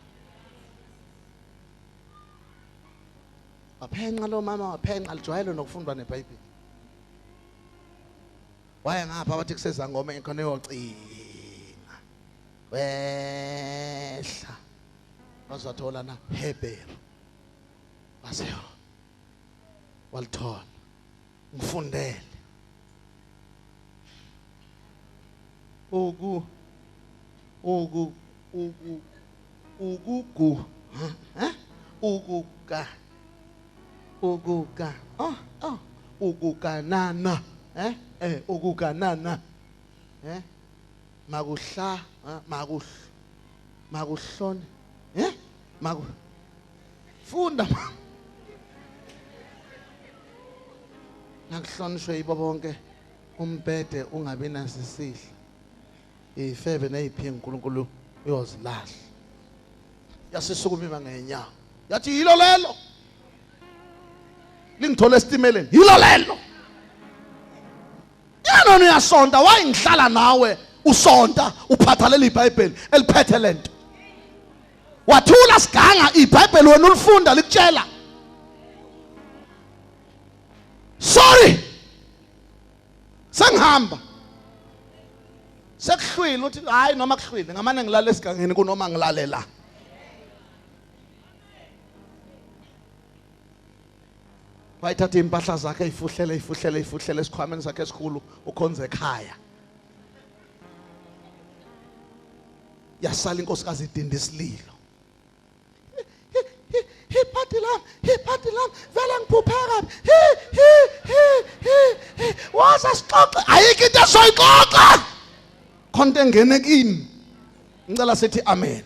waphenqa lo mama waphenqa lijwayele nokufundwa neBhayibheli waye ngapha bathi kusezangoma ikhona eyocinga wehla bazathola na Hebrew waseyo walithola ngifundele ukukanana ukukanana makuhla makuhlone funda nakuhlonishwe yibo bonke umbhede ungabi nasisihle ifebe neziphingi uNkulunkulu uyozilahla yasisukuma ngenyawo yathi yilo lelo lingithola esitimeleni yilo lelo yana uyasonta wayingihlala nawe usonta uphathalela iBhayibheli eliphethe lento wathula siganga iBhayibheli wena ulifunda likutshela sorry sengihamba sekuhlwile uthi hayi noma kuhlwile ngamane ngilala esigangeni kunoma ngilalela wayithatha impahla zakhe ifuhlele esikhwameni sakhe esikhulu ukhonze ekhaya yasala inkosikazi idinda isililo. Iphathi lam vele ngiphupheka waza sixoxe ayikho into esoyixoxa khonto engene kini. Ngicela sithi amen.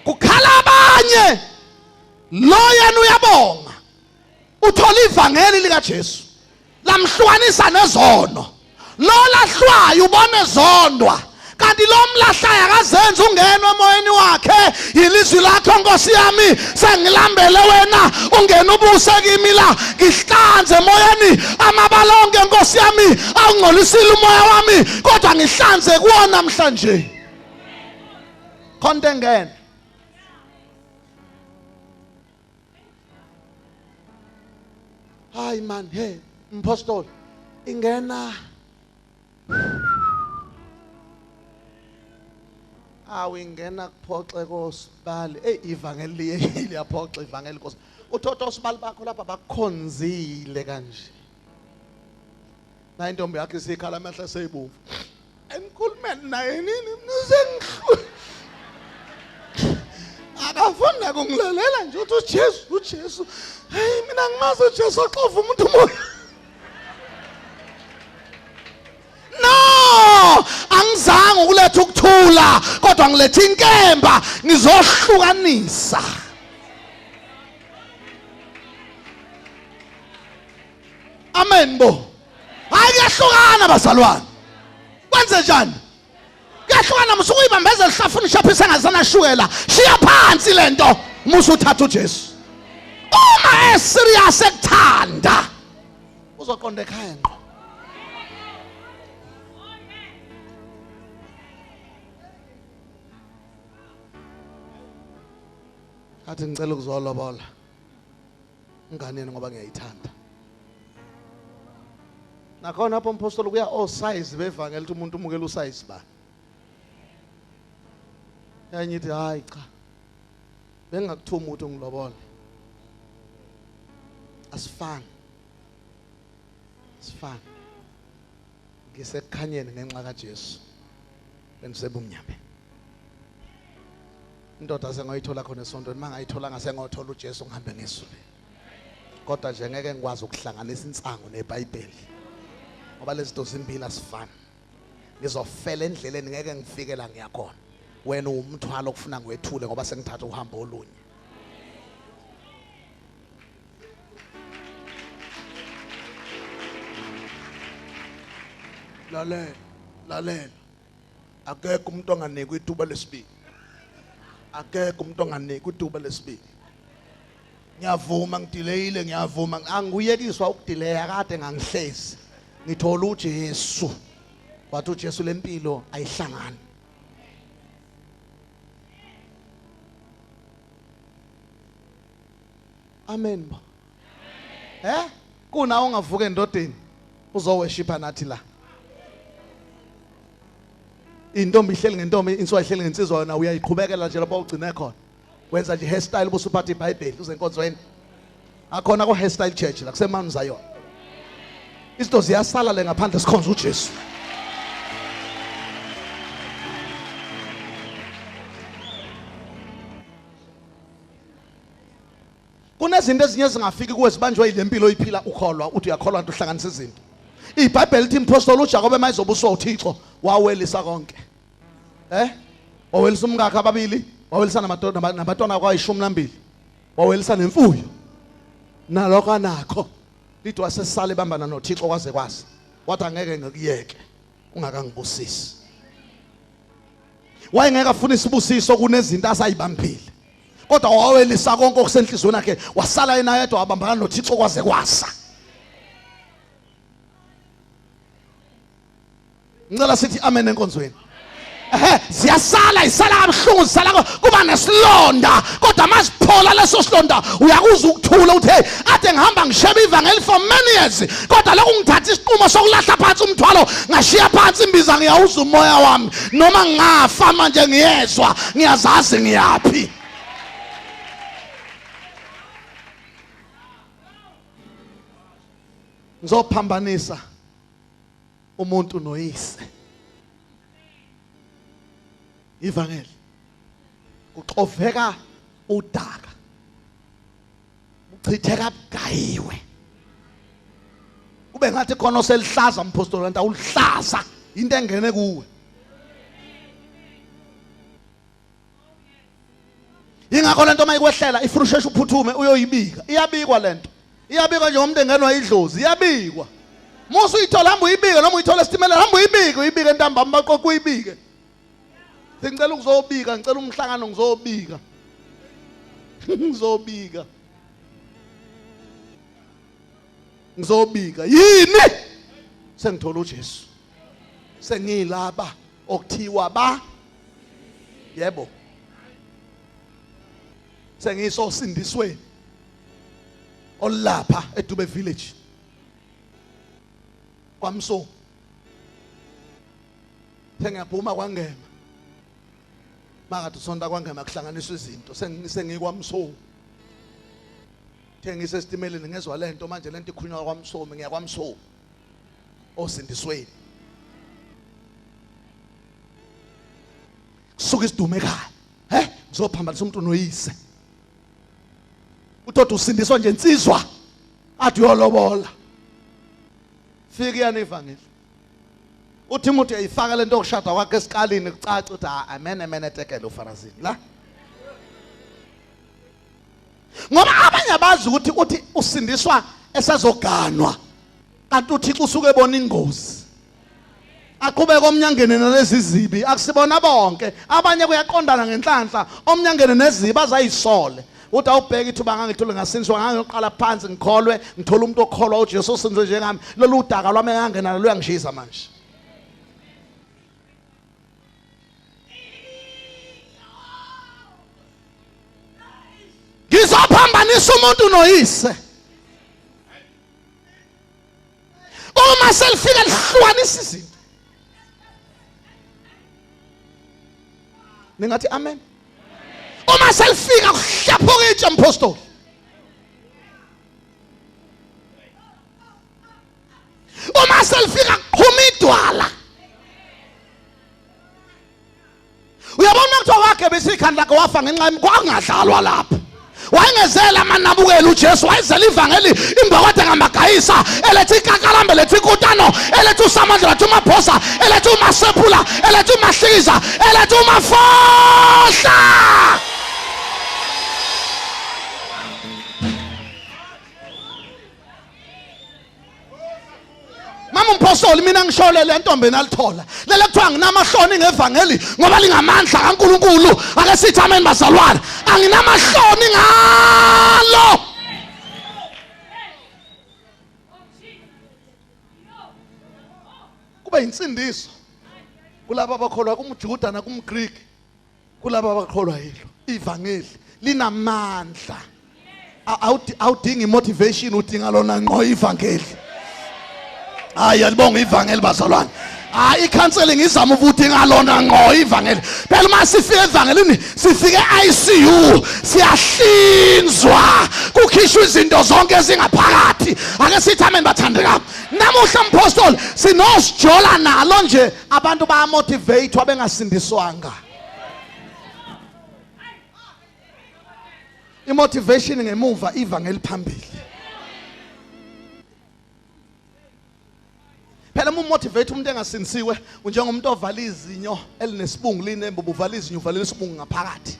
Kukhala abanye lo yena uyabonga uthola ivangeli lika Jesu lamhlukanisa nezono. Lo lahlwayo ubone zondwa kanti lo mlahlaya akazenzi ungena emoyeni wakhe. Yilizwi lakho Nkosi yami sengilambele wena ungena ubuse kimi la ngihlanze emoyeni amabalonke Nkosi yami awungcolisile umoya wami kodwa ngihlanze kuwona namhlanje. Khonto engene. Hayi man, hey mpostoli ingena awingena kuphoxe kosibali. Ivangeli liyaphoxa ivangeli Nkosi. Uthoto osibali bakho lapha bakukhonzile kanje. Na intombi yakhe isikhala amehlo seyibomvu. Enkulumeni naye nini mnuzengihlu. Akafuna kungilalela nje uthi uJesu. Hey mina ngimazi uJesu oxova umuntu umoya. No, angizange ukuletha ukuthula kodwa ngiletha inkemba ngizohlukanisa. Amen bo. Hayi kuyahlukana bazalwane. Kwenze njani? Kuyahlukana musukuyibambeza lihlafuna ishaphisa ngazana shukela. Shiya phansi lento musu uthatha uJesu. Uma serious ekuthanda uzoqonda ekhaya ngqo. Athi ngicela ukuzolobola unganeni ngoba ngiyayithanda. Nakhona apho umpostoli kuya size bevangeli ukuthi umuntu umukela usize ba. Yanyithi hayi cha. Bengakuthuma ukuthi ngilobole. Asifani. Ngisekukhanyeni ngenxa kaJesu. Bengisebumnyama. Indoda sengayithola khona esontweni mangayithola ngasengothola uJesu ngihambe ngesule. Kodwa nje ngeke ngikwazi ukuhlanganisa insango neBhayibheli. Ngoba lezi zinto zimbili asifani. Ngizofela endleleni ngeke ngifike la ngiyakhona. Wena umthwalo okufuna ngwethule ngoba sengithatha uhambo olunye. Lalela. Akekho umuntu onganikwa ithuba lesibili. Akekho umuntu onganikwa ithuba lesibili. Ngiyavuma ngidileyile ngiyavuma angiyekiswa ukudileya kade ngangihlezi. Ngithola uJesu. Wathi uJesu lempilo ayihlangani. Amen ba. Kuna ungavuka endodeni uzoweshipa nathi la. Intombi ihleli ngentombi inswa ihleli ngensizwa yona uyayiqhubekela nje lapho ugcine khona. Wenza nje hairstyle busuphatha iBhayibheli uze enkonzweni. Akhona ko hairstyle church la kusemanu zayo. Izinto ziyasala le ngaphandle sikhonza uJesu. Kunezinto ezinye zingafiki kuwe zibanjwe ilempilo oyiphila ukholwa uthi uyakholwa into uhlanganisa izinto. iBhayibheli lithi impostoli uJakobe mayizobuswa uThixo wawelisa konke. Wawelisa umkakhe ababili, wawelisa nabantwana kwa12, wawelisa nemfuyo. Nalokho anakho lithi wasesala ebambana noThixo kwaze kwasa. Wathi angeke ngikuyeke ungakangibusisi. Wayengeke afuna isibusiso kunezinto asayibambile. Kodwa wawelisa konke okusenhlizweni yakhe wasala yena yedwa wabambana noThixo kwaze kwasa. Ngicela sithi amen enkonzweni. Ziyasala isala kabuhlungu zisala kuba nesilonda kodwa masiphola leso silonda uyakuza ukuthula uthi hey ade ngihamba ngisheba ivangeli for many years kodwa lokho ngithatha isiqumo sokulahla phansi umthwalo ngashiya phansi imbiza ngiyawuza umoya wami noma ngafa manje ngiyezwa ngiyazazi ngiyapi. Ngizophambanisa umuntu noyise ivangeli kuxoveka udaka, uchitheka bugayiwe. Ube ngathi khona oselihlaza mpostoli kanti awulihlaza into engene kuwe. Ingakho lento mayikwehlela ifuna usheshe uphuthume uyoyibika. Iyabikwa lento. Iyabikwa nje umuntu engenwa idlozi, iyabikwa. Musu uyithola hamba uyibike noma uyithola esitimela hamba uyibike, uyibike entambama baqoqa uyibike. Ngicela ukuzobika, ngicela umhlangano ngizobika. Ngizobika. Ngizobika. Yini? Sengithola uJesu. Sengilaba okuthiwa ba. Yebo. Sengisosindisweni. Olapha eDube village. Kwamso. Sengiyaphuma kwangema. Makathi sonta kwangema kuhlanganiswa izinto sengikwamso. Thengise esitimeleni ngezwe lento manje lento ikhunywa kwamsomi ngiyakwamso. Osindisweni. Suka isidume ekhaya. Ngizophambanisa umuntu noyise. Uthothi usindiswa nje insizwa athi uyolobola. Fika yana ivangeli. Uthi umuntu uyayifaka lento yokushada kwakhe esikalini kucaca uthi amen etekele ufarazini la. Ngoba abanye abazi uthi usindiswa esazoganwa. Kanti uThixo usuke ebona ingozi. Aqhubeka omnyangene nalezi zibi akusibona bonke. Abanye kuyaqondana ngenhlanhla omnyangene nezibi azayisole. Uthi awubheka ithuba ngangithole ngasindiswa ngangiyoqala phansi ngikholwe ngithola umuntu okholwa uJesu usenze njengami. Lolu udaka lwami engangena nalo uyangishisa manje. Ngizophambanisa umuntu noyise. Uma selifika lihlukanisa izinto. Ningathi amen. Uma selifika kuhlaphuka itshe mpostoli. Uma selifika kuphuma idwala. Uyabona ukuthi wakhe besikhanda lakhe wafa ngenxa kwakungadlalwa lapho. Wayengezela amanabukela uJesu wayezela ivangeli imbokothe ngamagayisa elethi ikakalambe lethi ikutano elethi usamandla lethi umaphosa elethi umasepula elethi umahlikiza elethi umafohla. Mama mpostoli mina ngishole le ntombi nalithola lele kuthiwa nginamahloni ngevangeli ngoba lingamandla kaNkulunkulu ake sithi amen bazalwane anginamahloni ngalo. Kuba insindiso kulabo abakholwa kumJuda nakumGreek kulabo abakholwa yilo ivangeli linamandla. Awudingi motivation udinga lona ngqo ivangeli. Yalibonga ivangeli bazalwane. I-counseling izama ukuthi ngalona ngqo ivangeli. Phela uma sifike evangelini sifike ICU siyahlinzwa kukhishwa izinto zonke ezingaphakathi. Ake sithi amen bathandekayo. Namuhla mpostoli sinosjola nalo nje abantu bayamotivate bengasindiswanga. Imotivation ngemuva ivangeli phambili. Phela umotivate umuntu engasindisiwe unjengomuntu ovala izinyo elinesibungu linembubu uvala izinyo uvalele isibungu ngaphakathi.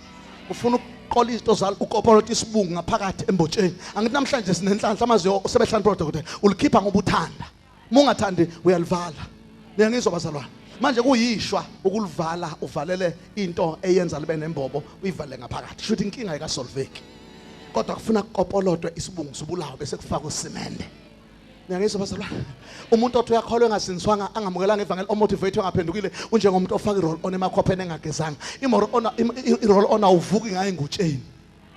Ufuna ukuqola izinto zalo ukopolota isibungu ngaphakathi embotsheni. Angithi namhlanje sinenhlanhla amaziyo sebehlanu product ulikhipha ngoba uthanda. Mungathandi uyalivala. Ngiyangizwa bazalwane. Manje kuyishwa ukulivala uvalele into eyenza libe nembobo uyivale ngaphakathi. Shuthi inkinga ayikasolveki. Kodwa kufuna ukopolotwe isibungu sobulawo bese kufakwa usimende. Ngiyangizwa bazalwane. Umuntu othi uyakholwa engasindiswanga angamukelanga ivangeli omotivate ngaphendukile unjengomuntu ofaka iroll on emakhopheni engagezanga. Iroll on awuvuki ngaye ngutsheni.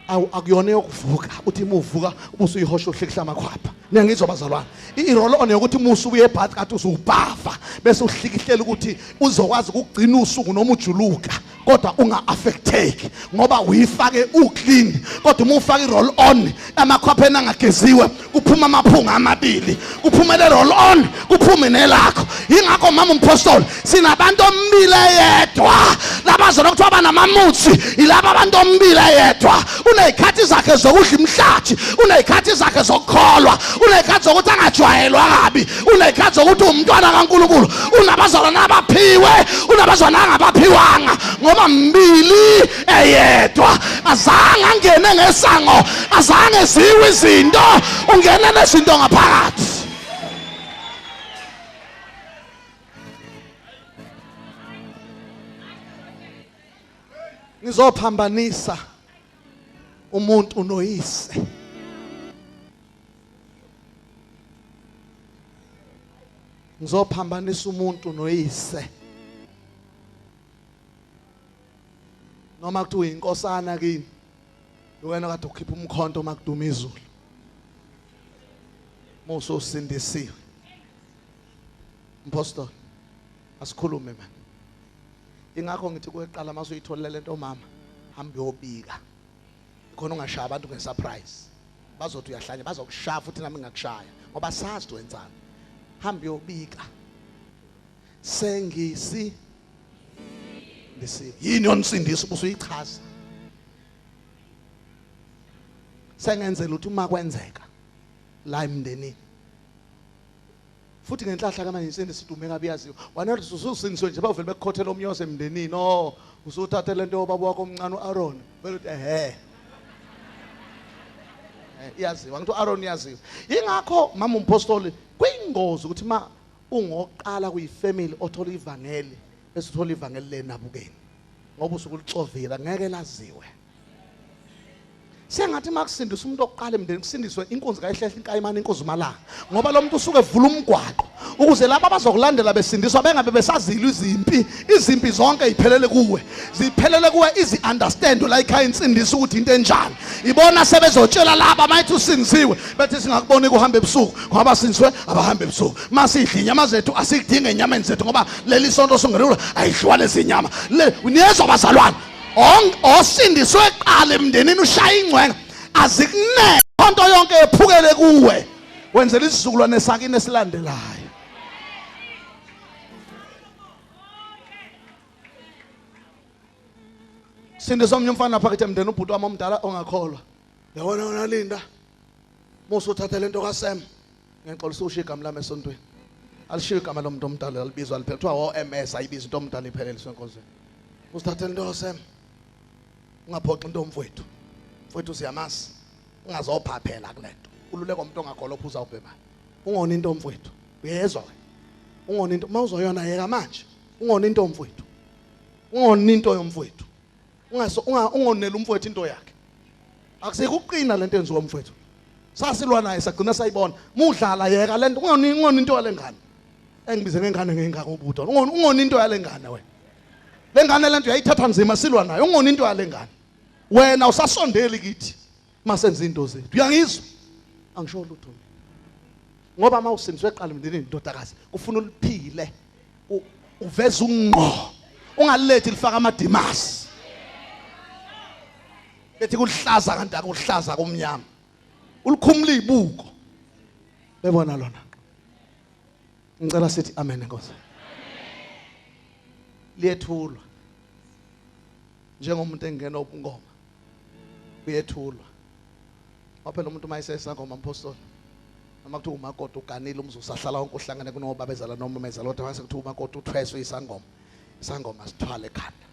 Akuyona yokuvuka uthi imuvuka ubuso uyihosha uhlekihla amakhwapha. Ngiyangizwa bazalwane. Iroll on yokuthi musu uye ebhathi kathi usubhava bese uhlikihlela ukuthi uzokwazi ukugcina usuku noma ujuluka kodwa unga-affecteki ngoba uyifake uclean. Kodwa uma ufaka iroll on amakhwapheni angageziwe kuphuma amaphunga amabili, kuphumelele roll-on, kuphume nelakho. Yingakho mama umpostoli sinabantu ombili yedwa. Labazona kuthiwa banamamuthi yilaba abantu ombili yedwa. Unezikhathi zakhe zokudla imhlathi, unezikhathi zakhe zokukholwa, unezikhathi zokuthi angajwayelwa kabi, unezikhathi zokuthi umntwana kaNkulunkulu, unabazalwane abaphiwe, unabazalwane angabaphiwanga, ngoba mbili eyedwa. Azange angene ngesango, azange ziwe izinto, ungena nezinto ngaphakathi. Ngizophambanisa umuntu noyise. Ngizophambanisa umuntu noyise. Noma kuthiwa inkosana kini, wena kade ukhipha umkhonto makuduma izulu. Muso sindisiwe. Mpostoli, asikhulume man. Ingakho ngithi kuyeqala mase uyitholele lento mama, hamba uyobika. Khona ungashaya abantu ngesurprise. Bazothi uyahlanya, bazokushaya futhi nami ngakushaya ngoba sazi wenzani. Hamba uyobika. Sengisi yini yonsindisi ubusuyichaza. Sengenzela ukuthi uma kwenzeka la emndenini futhi ngenhlahla kamanje isindisi sidume kabi yaziwa. Wena ususindiswe nje bavele bekukhothela umyose emndenini. No, usuthathe lento yobaba wakho omncane uAaron. Vele uthi yaziwa ngithi uAaron yaziwa. Yingakho mama umpostoli kuyingozi ukuthi ma ungoqala kuyifamily othola ivangeli bese uthola ivangeli lenabukeni ngoba usukulitsovela ngeke laziwe. Sengathi makusindiswa umuntu oqala emndeni kusindiswe inkunzi kayihlehla inkayimani inkunzi malanga ngoba lo muntu usuke evula umgwaqo ukuze laba abazokulandela besindiswa bengabe besazilwa izimpi zonke iphelele kuwe, ziphelele kuwe izi understand la ikhaya insindisa ukuthi into enjani. Ibona sebezotshela laba mayithi usindisiwe bethi singakuboni kuhamba ebusuku ngoba sindiswe abahamba ebusuku. Masidla inyama zethu asikudinga enyameni zethu ngoba leli sonto sungelula ayidliwa lezi nyama. Niyezwa bazalwane, osindiswe eqala emndenini ushaya ingcwenga azikunene konto yonke ephukele kuwe, wenzela isizukulwane sakini esilandelayo. Sindiswa omnye umfana phakathi emndeni ubhuti wami omdala ongakholwa. Yabona wena Linda, musu uthathe lento kaSam. Ngixolisa ushiya igama lami esontweni. Alishiya igama lomuntu omdala libizwa liphela kuthiwa MS ayibiza into omdala iphelele senkonzweni. Usithathe lento kaSam. Ungaphoxa into omfowethu. Mfowethu siyamazi. Ungazophaphela kulento. Ululeko umuntu ongakholwa ophuza ubhema. Ungona into omfowethu. Uyezwa wena. Ungona into mawuzoyona yeka manje. Ungona into omfowethu. Ungona into yomfowethu. Ungonela umfowethu into yakhe. Akusikho uqina lento enziwa umfowethu. Sasilwa naye sagcina sayibona. Mudlala yeka lento ungona into yalengane. Engibize ngengane ngengaka ubudo. Ungona into yalengane wena. Lengane lento uyayithatha nzima silwa nayo. Ungona into yalengane. Wena usasondeli kithi masenza into zethu. Uyangizwa? Angisho lutho. Ngoba mawusindiswe eqala emndenini indodakazi ufuna uliphile. Uveza ungqo. Ungalethi lifaka amadimasi. Lethi kuhlaza kanti akuhlaza kumnyama. Ulikhumula ibuko. Bebona lona. Ngicela sithi amen Nkosi. Liyethulwa. Njengomuntu engena ubungoma. Uyethulwa. Waphela umuntu mayisesangoma mpostoli. Noma kuthiwa umakoti uganile umzusahlala wonke uhlangane kunobabezala noma umezala kodwa mase kuthiwa umakoti uthweswe isangoma. Isangoma sithwala ekhanda.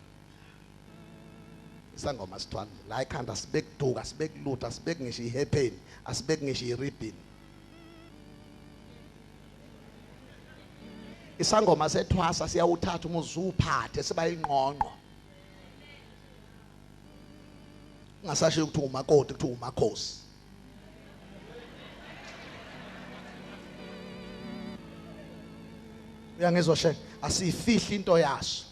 Isangoma sithwala la ekhanda sibeke duka sibeke lutha sibeke ngisho ihepheni asibeke ngisho iribbon. Isangoma sethwasa siyawuthatha umuzuphathe siba ingqonqo. Ungasashiya ukuthi umakoti kuthiwa umakhosi. Uyangizwa she asifihli into yaso.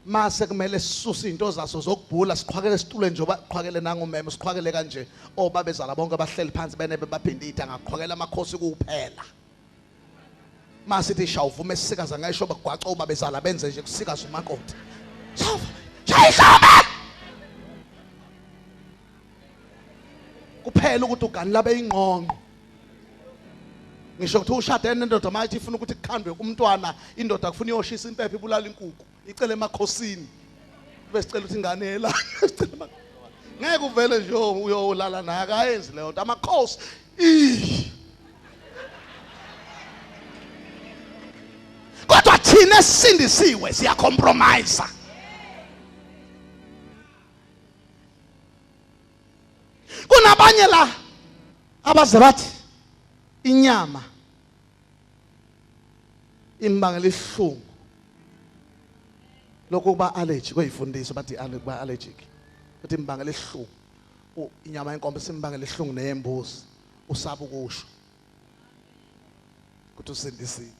Mase kumele sisuse into zaso zokubhula siqhwakele situle njengoba qhwakele nangumeme siqhwakele kanje obabezala bonke abahleli phansi benebe baphinditha ngaqhwakela amakhosi kuphela. Masithi shawuvume sisikaza ngisho bagwaxa obabezala benze nje kusikaza umakoti. Shayishame. kuphela ukuthi ugani labe ingqonqo. Ngisho ukuthi ushade nendoda mayithi ifuna ukuthi kukhandwe umntwana, indoda kufuna iyoshisa impepho ibulala inkukhu, icele emakhosini. Bese cela ukuthi ingane yela. Ngeke uvele nje uyolala naye, akayenzi leyo nto. Amakhosi kodwa thina esindisiwe siya compromise. Kunabanye la abaze bathi inyama imbangela ihlungu lokho kuba allergy kweyifundisa bathi kuba allergic ukuthi imbangela ihlungu. Inyama yenkomo simbangela ihlungu neyembuzi usaba ukusho ukuthi usindisiwe.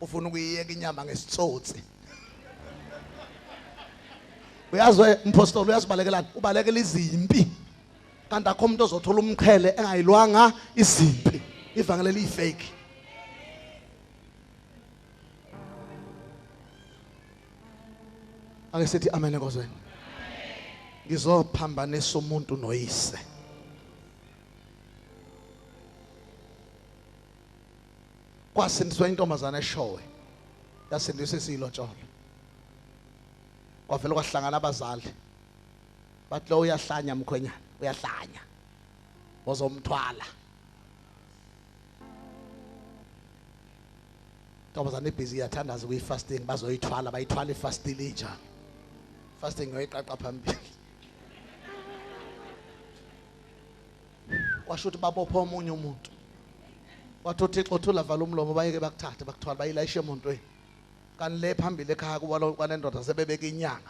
Ufuna ukuyiyeka inyama ngesitsotsi. Uyazi umpostoli uyazibalekelana, ubalekela izimpi. Kanti akho umuntu ozothola umqhele engayilwanga izimpi. Ivangeli liyifake. Ake sithi amen enkozweni. Ngizophambanisa umuntu noyise. Kwasindiswa intombazana eshowe. Yasindiswa isiyilotsholo. Kwavela kwahlangana abazali. Bathi lo uyahlanya mkhwenyana, uyahlanya. Wozomthwala. Intombazana ibhizi yathandaza kuyifasting, bazoyithwala, bayithwala ifasting injalo. Fasting ngoyiqaqa phambili. Kwasho ukuthi babopha omunye umuntu. Wathi uThixo uthula vala umlomo bayeke bakuthathe bakuthwala bayilayishe emontweni. Kanti le phambili ekhaya kuba kwanendoda sebebeka inyanga.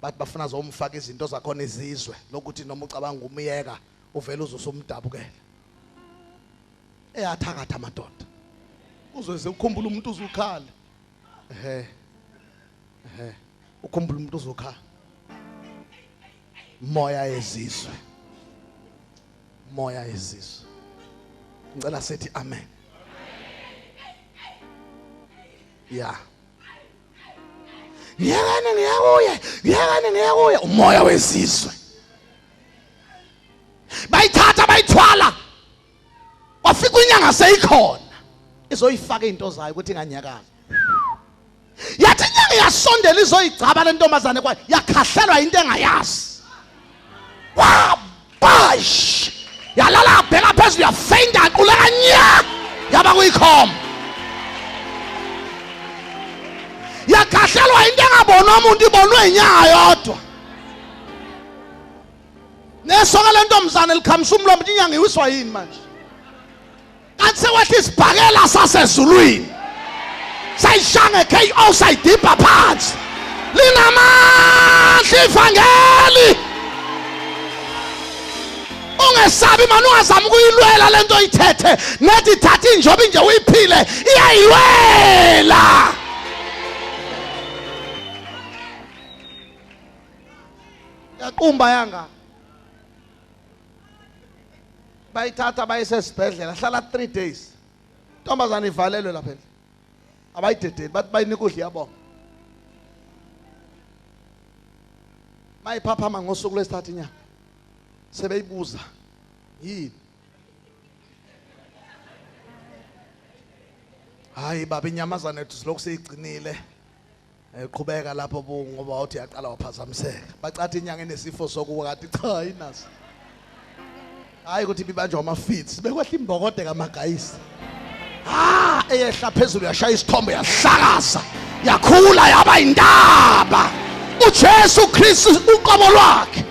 Bathi bafuna zomfaka izinto zakhona izizwe lokuthi noma ucabanga umiyeka uvela uzosumdabukela. Eyathakatha amadoda. Uzweze ukhumbula umuntu uzukhala. Ukhumbula umuntu uzokhala. Moya yezizwe. Moya yezizwe. Ngicela sithi amen. Yeah. Ngiyakuye umoya wezizwe. Bayithatha bayithwala. Wafika inyanga seyikhona. Izoyifaka into zayo ukuthi inganyakaza. Yathi inyanga yasondela izoyigcaba lentombazane kwayo yakhahlelwa into engayazi. Bash! Yalala bheka phezulu yafeinda aquleka nya yaba kuyikhoma. Yakhahlelwa into engabonwa umuntu ibonwe inyanga yodwa. Nesoka lentombazane likhamisa umlomo ukuthi inyanga iwiswa yini manje. Kanti sewathi isibhakela sasezulwini. Sayishanga KO sayidipha phansi. Linamandla ivangeli. Ungesabi manje ungazama ukuyilwela lento oyithethe. Nethi thatha injobe nje uyiphile iyayiwela. Yaqumba yanga. Bayithatha bayisesibhedlela hlala 3 days. Intombazane ivalelwe lapha endle. Abayidedeli bathi bayinika udla yabonga. Mayiphaphama ngosuku lwesithathu inyanga. Sebeyibuza yini? Hayi baba inyamazana ethu silokhu seyigcinile. Eqhubeka lapho ngoba uthi yaqala waphazamiseka. Bacathi inyanga enesifo sokukwathi cha inaso. Hayi ukuthi bibanjwa ama-feeds bekwehla imbokode kamagayisi. Eyehla phezulu yashaya isithombe yahlakaza yakhula yaba indaba. uJesu Kristu uqobo lwakhe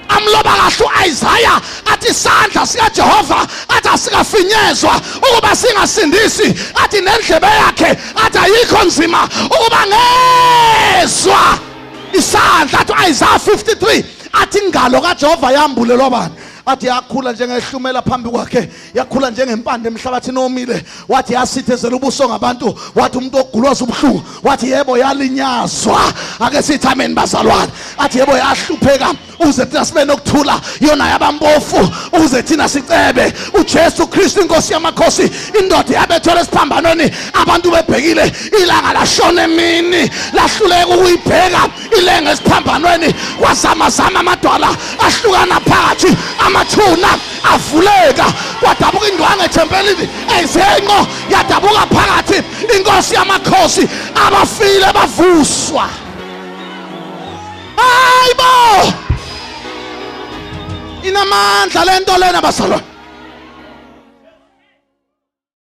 amloba kahle uIsaiah athi isandla sika Jehova athi asikafinyezwa ukuba singasindisi, athi nendlebe yakhe athi ayikho nzima ukuba ngezwa. Isandla athi uIsaiah 53 athi ingalo kaJehova yambulelwa bani, athi yakhula njengehlumela phambi kwakhe, yakhula njengempande emhlabathini omile, wathi yasithezela ubuso ngabantu, wathi umuntu ogulwaza ubuhlungu, wathi yebo yalinyazwa. Ake sithi amen bazalwane, athi yebo yahlupheka uze thina sibe nokuthula, yona yabampofu uze thina sicebe. uJesu Kristu inkosi yamakhosi, indoda yabethelwe esiphambanweni, abantu bebhekile, ilanga lashona emini, lahluleka ukuyibheka ilanga esiphambanweni, kwazama amadwala ahlukana phakathi, amathuna yavuleka kwadabuka indwangu ethempelini ezenqo yadabuka phakathi inkosi yamakhosi abafile bavuswa. Hayibo inamandla lento lena bazalwane.